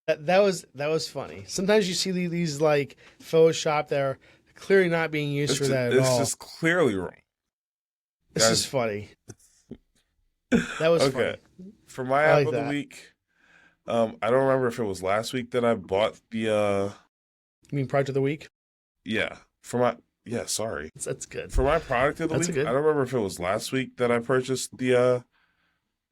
That was funny. Sometimes you see these like Photoshop that are clearly not being used for that at It's all. just clearly wrong. This guys- is funny. That was Okay. funny. For my I app like of the that. week, I don't remember if it was last week that I bought the You mean product of the week? yeah, for my yeah, sorry. That's good. For my product of the That's week, good. I don't remember if it was last week that I purchased the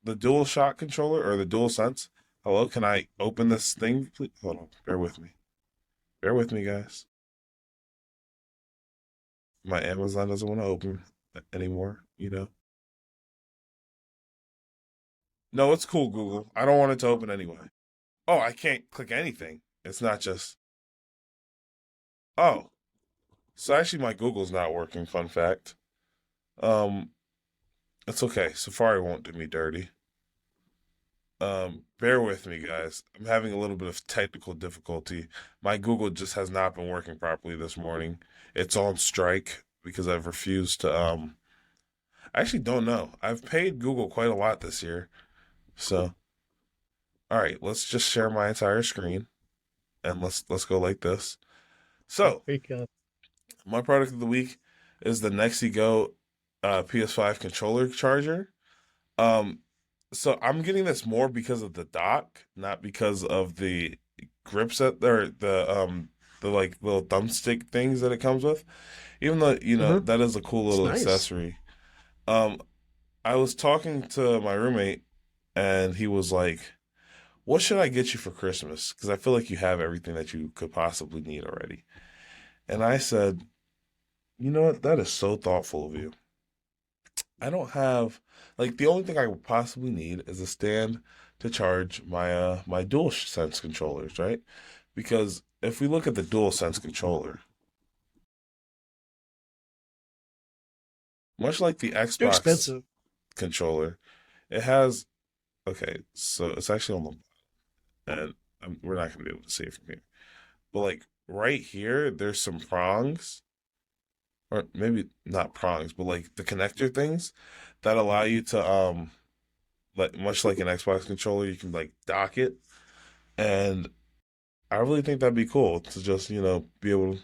DualShock controller or the DualSense. Hello, can I open this thing, please? Hold on, bear with me. Bear with me, guys. My Amazon doesn't want to open anymore, you know. No, it's cool, Google. I don't want it to open anyway. Oh, I can't click anything. It's not just. Oh, so actually my Google's not working, fun fact. Um, it's okay. Safari won't do me dirty. Bear with me, guys. I'm having a little bit of technical difficulty. My Google just has not been working properly this morning. It's on strike because I've refused to I actually don't know. I've paid Google quite a lot this year. So, all right, let's just share my entire screen and let's go like this. So, There you go. my product of the week is the Nexi Go PS5 controller charger. Um, so I'm getting this more because of the dock, not because of the grip set or the like little thumbstick things that it comes with. Even though, that is a cool little nice. accessory. I was talking to my roommate and he was like, "What should I get you for Christmas? Because I feel like you have everything that you could possibly need already." And I said, "You know what? That is so thoughtful of you. I don't have the only thing I would possibly need is a stand to charge my DualSense controllers, right? Because if we look at the DualSense controller, much like the They're Xbox expensive. controller, it has so it's actually on the and we're not gonna be able to see it from here, but like right here, there's some prongs, or maybe not prongs, but like the connector things that allow you to much like an Xbox controller, you can like dock it, and I really think that'd be cool to just be able to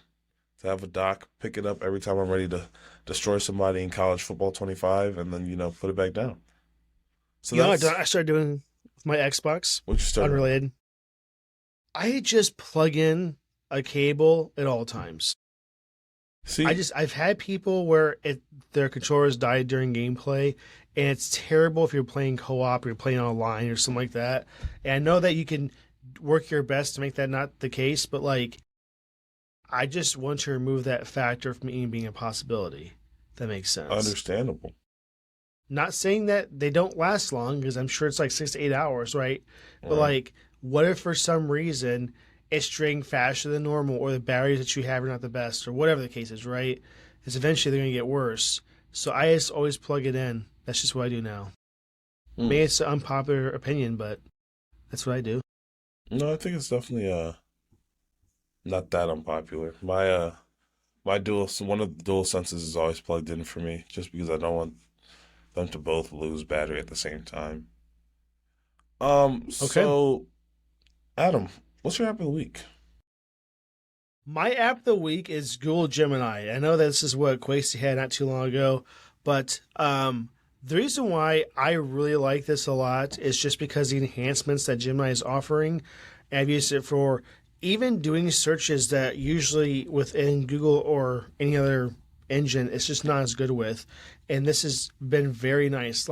have a dock, pick it up every time I'm ready to destroy somebody in college football 25, and then put it back down. So You know that's what I started doing with my Xbox? what you started. Unrelated. I just plug in a cable at all times. See, I've had people where their controllers died during gameplay, and it's terrible if you're playing co-op or you're playing online or something like that. And I know that you can work your best to make that not the case, but I just want to remove that factor from even being a possibility. If that makes sense. understandable. Not saying that they don't last long, because I'm sure it's like 6 to 8 hours, right? But Right. what if for some reason it's draining faster than normal, or the batteries that you have are not the best, or whatever the case is, right? Because eventually they're going to get worse. So I just always plug it in. That's just what I do now. Maybe it's an unpopular opinion, but that's what I do. No, I think it's definitely not that unpopular. My one of the dual senses is always plugged in for me, just because I don't want them to both lose battery at the same time. So Adam, what's your app of the week? My app of the week is Google Gemini. I know this is what Quasey had not too long ago, but the reason why I really like this a lot is just because the enhancements that Gemini is offering. I've used it for even doing searches that usually within Google or any other engine it's just not as good with. And this has been very nice.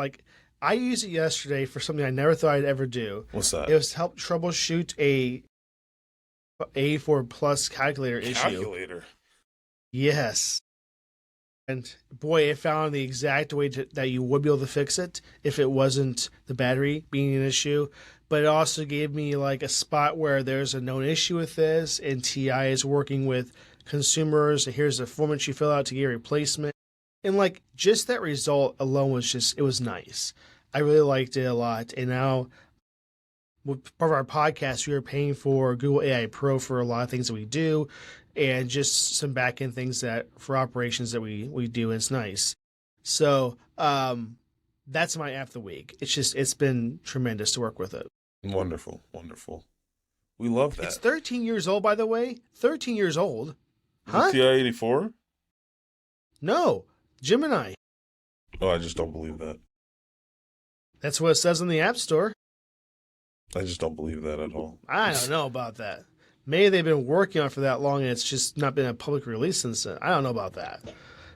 I used it yesterday for something I never thought I'd ever do. What's that? It was to help troubleshoot a A4 Plus calculator issue. Calculator. Yes. And boy, it found the exact way that you would be able to fix it if it wasn't the battery being an issue. But it also gave me a spot where there's a known issue with this, and TI is working with consumers. And here's the form that you fill out to get a replacement. And just that result alone was it was nice. I really liked it a lot. And now, with part of our podcast, we are paying for Google AI Pro for a lot of things that we do, and just some back end things that for operations that we do. And it's nice. So that's my app of the week. It's been tremendous to work with it. Wonderful, wonderful. We love that. It's 13 years old, by the way. 13 years old. Huh? TI-84? No, Gemini. Oh, I just don't believe that. That's what it says in the App Store. I just don't believe that at all. I don't know about that. Maybe they've been working on it for that long and it's just not been a public release since then. I don't know about that.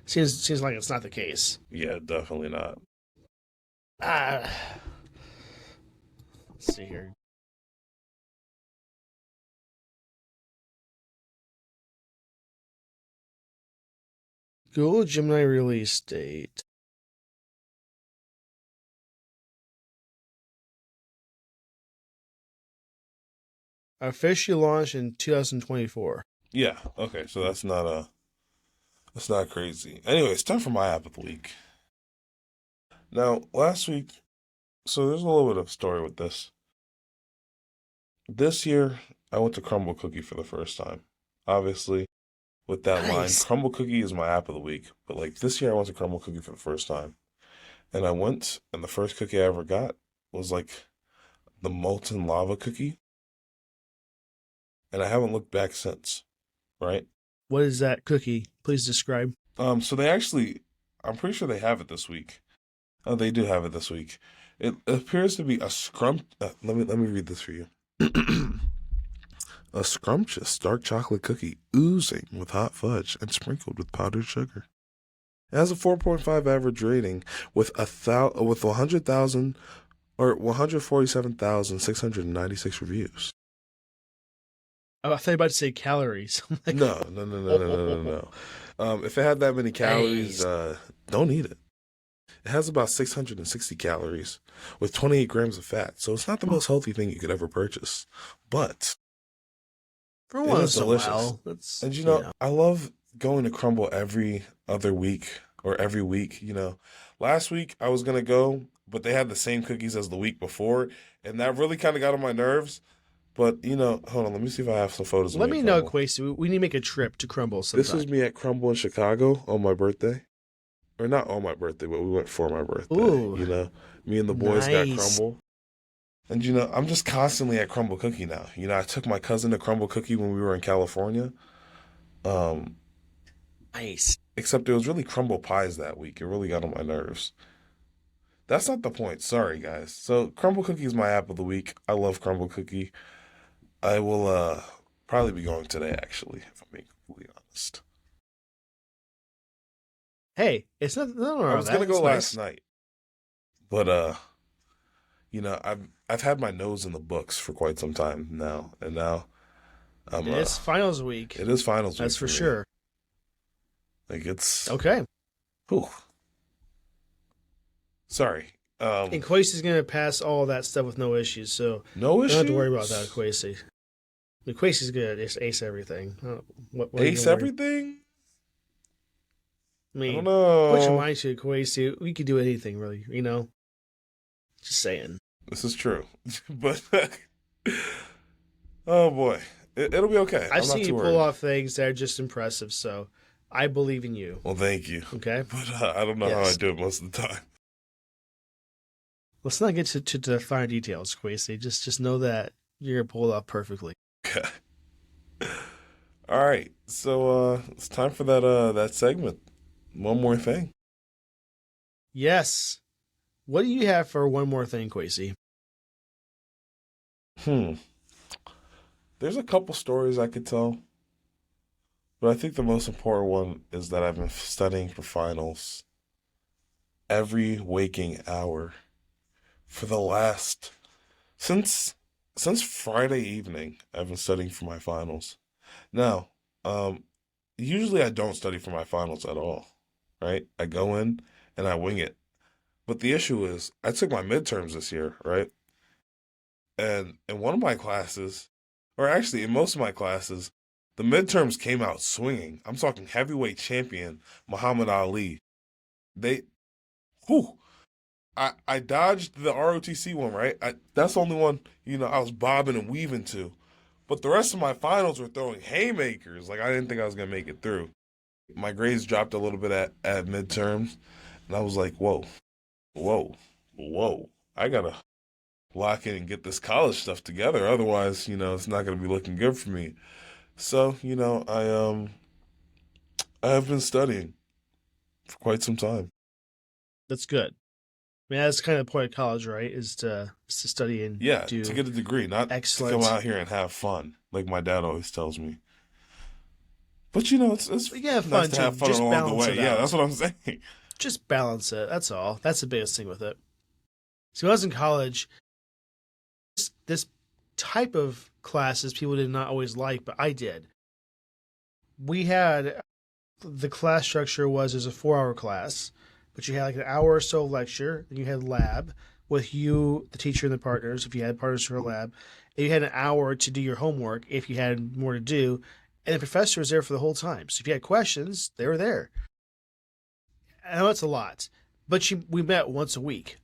Seems like it's not the case. Yeah, definitely not. Let's see here. Google Gemini release date. Officially launched in 2024. Yeah, okay, so that's not crazy. Anyway, it's time for my app of the week. Now, last week, so there's a little bit of story with this. This year, I went to Crumble Cookie for the first time. Obviously, with that line, Crumble Cookie is my app of the week. But like this year, I went to Crumble Cookie for the first time. And I went, and the first cookie I ever got was like the molten lava cookie. And I haven't looked back since, right? What is that cookie? Please describe. So they actually, I'm pretty sure they have it this week. Oh, they do have it this week. It appears to be a let me read this for you. A scrumptious dark chocolate cookie oozing with hot fudge and sprinkled with powdered sugar. It has a 4.5 average rating with 100,000 or 147,696 reviews. I thought you were about to say calories. No. If it had that many calories, don't eat it. It has about 660 calories with 28 grams of fat, so it's not the most healthy thing you could ever purchase. But for once in a delicious. while, and you know, I love going to Crumble every other week or every week. You know, last week I was gonna go, but they had the same cookies as the week before, and that really kind of got on my nerves. But, you know, hold on. Let me see if I have some photos of Let me me at know, Crumble. Quasi. We need to make a trip to Crumble sometime. This was me at Crumble in Chicago on my birthday. Or not on my birthday, but we went for my birthday. Ooh, you know, me and the boys got nice. Crumble. And, you know, I'm just constantly at Crumble Cookie now. You know, I took my cousin to Crumble Cookie when we were in California. Nice. Except it was really crumble pies that week. It really got on my nerves. That's not the point. Sorry, guys. So Crumble Cookie is my app of the week. I love Crumble Cookie. I will probably be going today, actually, if I'm being completely honest. Hey, it's not. No, I was gonna go last night, but you know, I've had my nose in the books for quite some time now, and now it's finals week. It is finals week. That's for sure. Like it's okay. Whew. Sorry. And Quasi's gonna pass all of that stuff with no issues, so no issues. Don't have to worry about that, Quasi. The Quasi's good. It's ace everything. What ace everything. I mean, I don't know. put your mind to it, Quasi. We could do anything, really. You know. Just saying. This is true, but oh boy, it'll be okay. I've seen you pull off things that are just impressive, so I believe in you. Well, thank you. Okay, but I don't know how I do it most of the time. Let's not get to the finer details, Quasi. Just know that you're gonna pull it off perfectly. Okay. All right, so it's time for that segment. One more thing. Yes. What do you have for one more thing, Quasi? There's a couple stories I could tell, but I think the most important one is that I've been studying for finals every waking hour for the last since Friday evening. I've been studying for my finals. Now, usually I don't study for my finals at all, right? I go in and I wing it. But the issue is, I took my midterms this year, right? And in one of my classes, or actually in most of my classes, the midterms came out swinging. I'm talking heavyweight champion Muhammad Ali. I dodged the ROTC one, right? That's the only one, you know, I was bobbing and weaving to. But the rest of my finals were throwing haymakers. Like, I didn't think I was going to make it through. My grades dropped a little bit at midterms, and I was like, whoa. I got to lock in and get this college stuff together. Otherwise, you know, it's not going to be looking good for me. So, you know, I have been studying for quite some time. That's good. mean, that's kind of the point of college, right? Is to study and Yeah, do to get a degree, not to come excellent. out here and have fun, like my dad always tells me. But you know, it's But yeah, nice fun to too. have fun Just along the balance way. it Yeah, out. that's what I'm saying. Just balance it. That's all. That's the biggest thing with it. So when I was in college, this type of classes people did not always like, but I did. We had the class structure was as a 4-hour class, but you had like an hour or so of lecture, and you had lab with you, the teacher, and the partners, if you had partners for a lab. And you had an hour to do your homework if you had more to do, and the professor was there for the whole time. So if you had questions, they were there. I know it's a lot, but we met once a week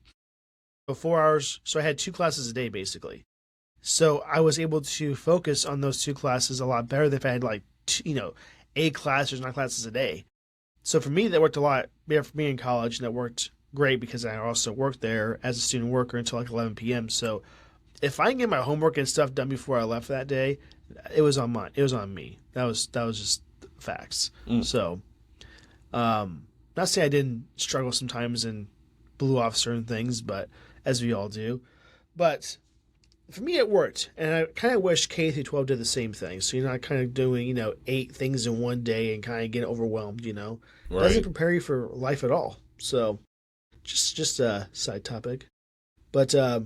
for 4 hours. So I had 2 classes a day, basically. So I was able to focus on those 2 classes a lot better than if I had like, 8 classes, 9 classes a day. So for me, that worked a lot better for me in college, and that worked great because I also worked there as a student worker until like 11 p.m. So if I can get my homework and stuff done before I left that day, it was on me. That was just facts. So, not saying I didn't struggle sometimes and blew off certain things, but as we all do. But for me, it worked, and I kind of wish K through 12 did the same thing. So you're not kind of doing 8 things in one day and kind of getting overwhelmed. It doesn't prepare you for life at all. So just a side topic. But I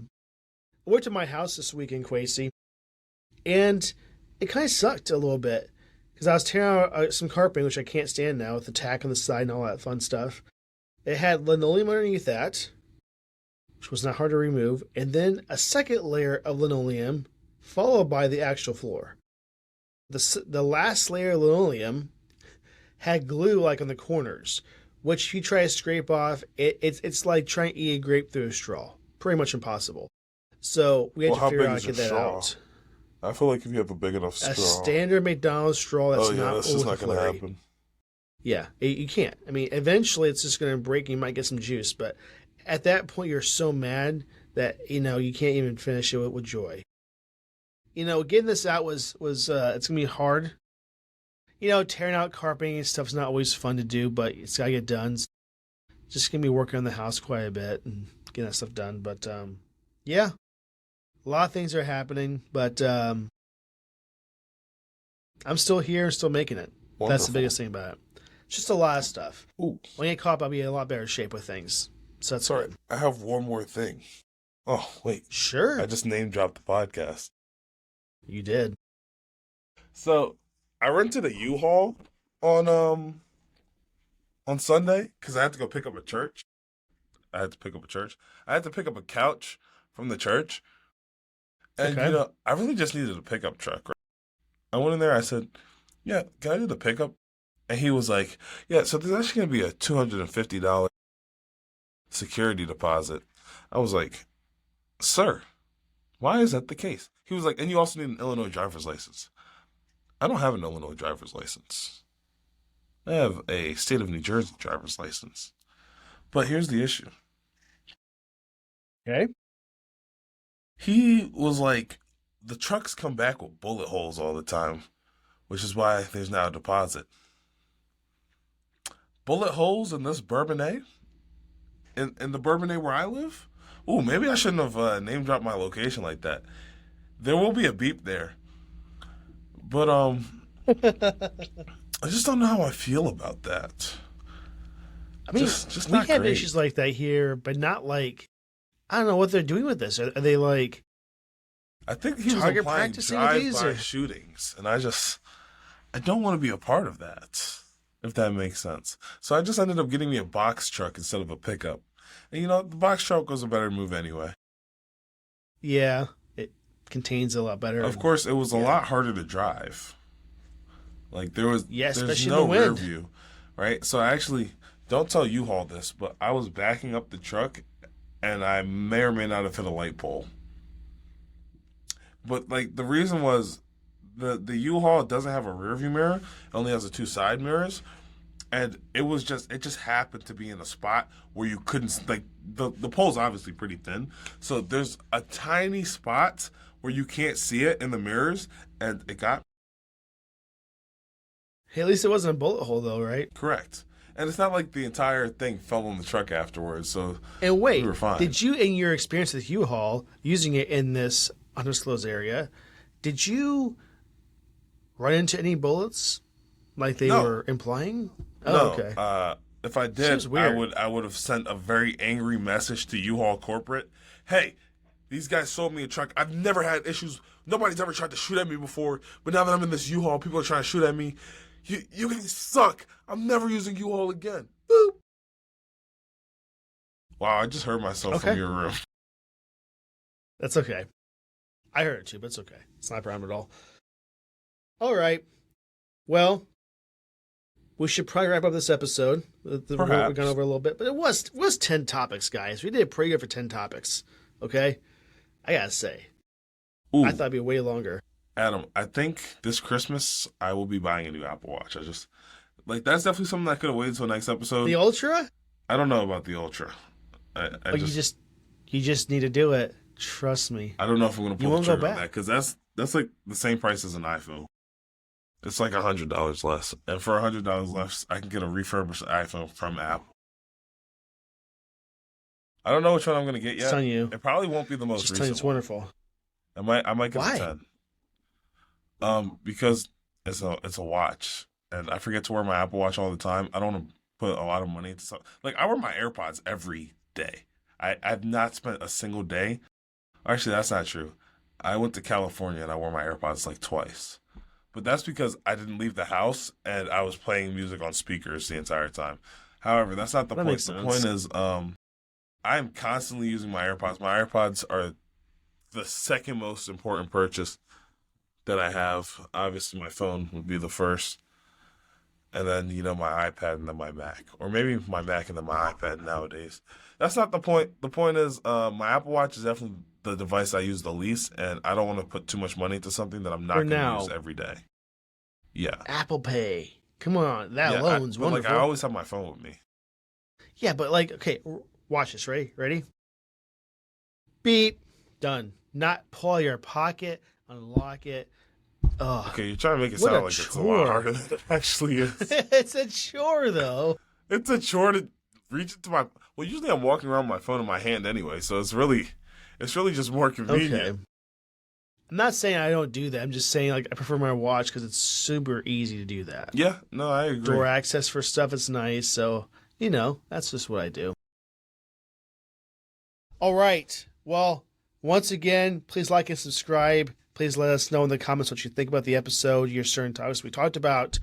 went to my house this weekend, Quasi, and it kind of sucked a little bit because I was tearing out some carpeting, which I can't stand now, with the tack on the side and all that fun stuff. It had linoleum underneath that, which was not hard to remove, and then a second layer of linoleum, followed by the actual floor. The last layer of linoleum had glue like on the corners, which if you try to scrape off, it's like trying to eat a grape through a straw. Pretty much impossible. So we had to how figure big out how is to get your that straw? out. I feel like if you have a big enough straw, A standard McDonald's straw that's not this is overly not going to flirty. happen. Yeah, you can't. I mean, eventually it's just going to break. You might get some juice, but at that point you're so mad that you can't even finish it with joy. Getting this out was it's gonna be hard. Tearing out carpeting and stuff's not always fun to do, but it's gotta get done. Just gonna be working on the house quite a bit and getting that stuff done. But yeah, a lot of things are happening, but I'm still here, still making it. Wonderful. That's the biggest thing about it. Just a lot of stuff. Ooh. When I get caught up, I'll be in a lot better shape with things. So that's Sorry, good. I have one more thing. Oh, wait. Sure. I just name dropped the podcast. You did. So, I rented a U-Haul on Sunday because I had to go pick up a church. I had to pick up a couch from the church. And, Okay. I really just needed a pickup truck. Right? I went in there, I said, yeah, can I do the pickup? And he was like, yeah, so there's actually going to be a $250 security deposit. I was like, sir, why is that the case? He was like, and you also need an Illinois driver's license. I don't have an Illinois driver's license. I have a state of New Jersey driver's license. But here's the issue. Okay. He was like, the trucks come back with bullet holes all the time, which is why there's now a deposit. Bullet holes in this Bourbonnais? In the Bourbonnais where I live? Ooh, maybe I shouldn't have name dropped my location like that. There will be a beep there. But, I just don't know how I feel about that. I mean, just we not have great. issues like that here, but not like, I don't know what they're doing with this. Are they like, I think he was target implying practicing with these, drive-by or- shootings, and I don't want to be a part of that, if that makes sense. So I just ended up getting me a box truck instead of a pickup. And the box truck was a better move anyway. yeah, it contains a lot better. Of course, it was a lot harder to drive. Like there's especially in no the rear wind. view, right? So I actually, don't tell U-Haul this, but I was backing up the truck, and I may or may not have hit a light pole. But like the reason was, the U-Haul doesn't have a rear view mirror; it only has the 2 side mirrors, and it just happened to be in a spot where you couldn't the pole's obviously pretty thin, so there's a tiny spot where you can't see it in the mirrors, and it got Hey, at least it wasn't a bullet hole, though, right? correct. And it's not like the entire thing fell on the truck afterwards, so And wait, we were fine. did you, in your experience with U-Haul, using it in this undisclosed area, did you run into any bullets like they No. were implying? Oh, No, okay. if I did, Seems weird. I would have sent a very angry message to U-Haul corporate. Hey, these guys sold me a truck. I've never had issues. Nobody's ever tried to shoot at me before, but now that I'm in this U-Haul, people are trying to shoot at me. You guys suck. I'm never using U-Haul again. Boop. Wow, I just heard myself Okay. from your room. That's okay. I heard it too, but it's okay. It's not a problem at all. All right. Well, we should probably wrap up this episode. We've gone Perhaps. over a little bit, but it was 10 topics, guys. We did pretty good for 10 topics. Okay? I gotta say. Ooh, I thought it'd be way longer. Adam, I think this Christmas I will be buying a new Apple Watch. That's definitely something that could have waited until next episode. The Ultra? I don't know about the Ultra. You just need to do it. Trust me. I don't know if I'm gonna You pull the won't go trigger on back. that because that's like the same price as an iPhone. It's like $100 less, and for $100 less, I can get a refurbished iPhone from Apple. I don't know which one I'm gonna get yet. It's on you. It probably won't be the most Just tell you recent it's one. wonderful. I might get Why? the 10. Because it's a watch, and I forget to wear my Apple Watch all the time. I don't want to put a lot of money into something. Like I wear my AirPods every day. I've not spent a single day. Actually, that's not true. I went to California and I wore my AirPods like twice. But that's because I didn't leave the house and I was playing music on speakers the entire time. However, that's not the That point. makes The sense. point is, I'm constantly using my AirPods. My AirPods are the second most important purchase that I have. Obviously, my phone would be the first. And then, my iPad and then my Mac. Or maybe my Mac and then my iPad nowadays. That's not the point. The point is, my Apple Watch is definitely the device I use the least, and I don't want to put too much money into something that I'm not For going to now. use every day. Yeah. Apple Pay. Come on. That Yeah, alone's but wonderful. I always have my phone with me. Yeah, but okay, watch this. Ready? Beep. Done. Not pull out your pocket, unlock it. Ugh. Okay, you're trying to make it What sound a like it's a chore. lot harder than it actually is. It's a chore, though. It's a chore to reach into my. Well, usually I'm walking around with my phone in my hand anyway, so it's really just more convenient. Okay. I'm not saying I don't do that. I'm just saying I prefer my watch because it's super easy to do that. Yeah, no, I agree. Door access for stuff is nice, so that's just what I do. All right. Well, once again, please like and subscribe. Please let us know in the comments what you think about the episode, your certain topics we talked about,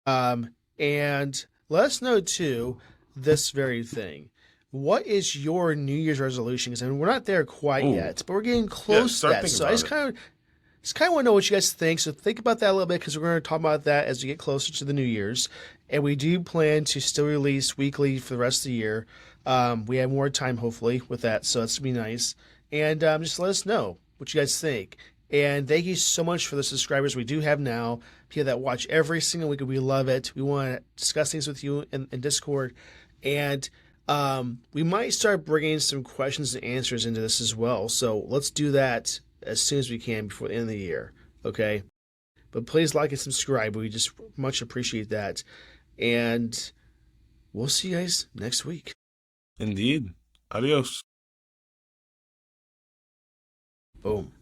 and let us know too this very thing. What is your New Year's resolution? Because we're not there quite Ooh. yet, but we're getting close to start that. thinking So I about just kind of want to know what you guys think. So think about that a little bit because we're going to talk about that as we get closer to the New Year's. And we do plan to still release weekly for the rest of the year. We have more time, hopefully, with that. So that's going to be nice. And just let us know what you guys think. And thank you so much for the subscribers we do have now. People that watch every single week. We love it. We want to discuss things with you in Discord. And we might start bringing some questions and answers into this as well. So let's do that as soon as we can before the end of the year. Okay? But please like and subscribe. We just much appreciate that. And we'll see you guys next week. Indeed. Adios. Boom.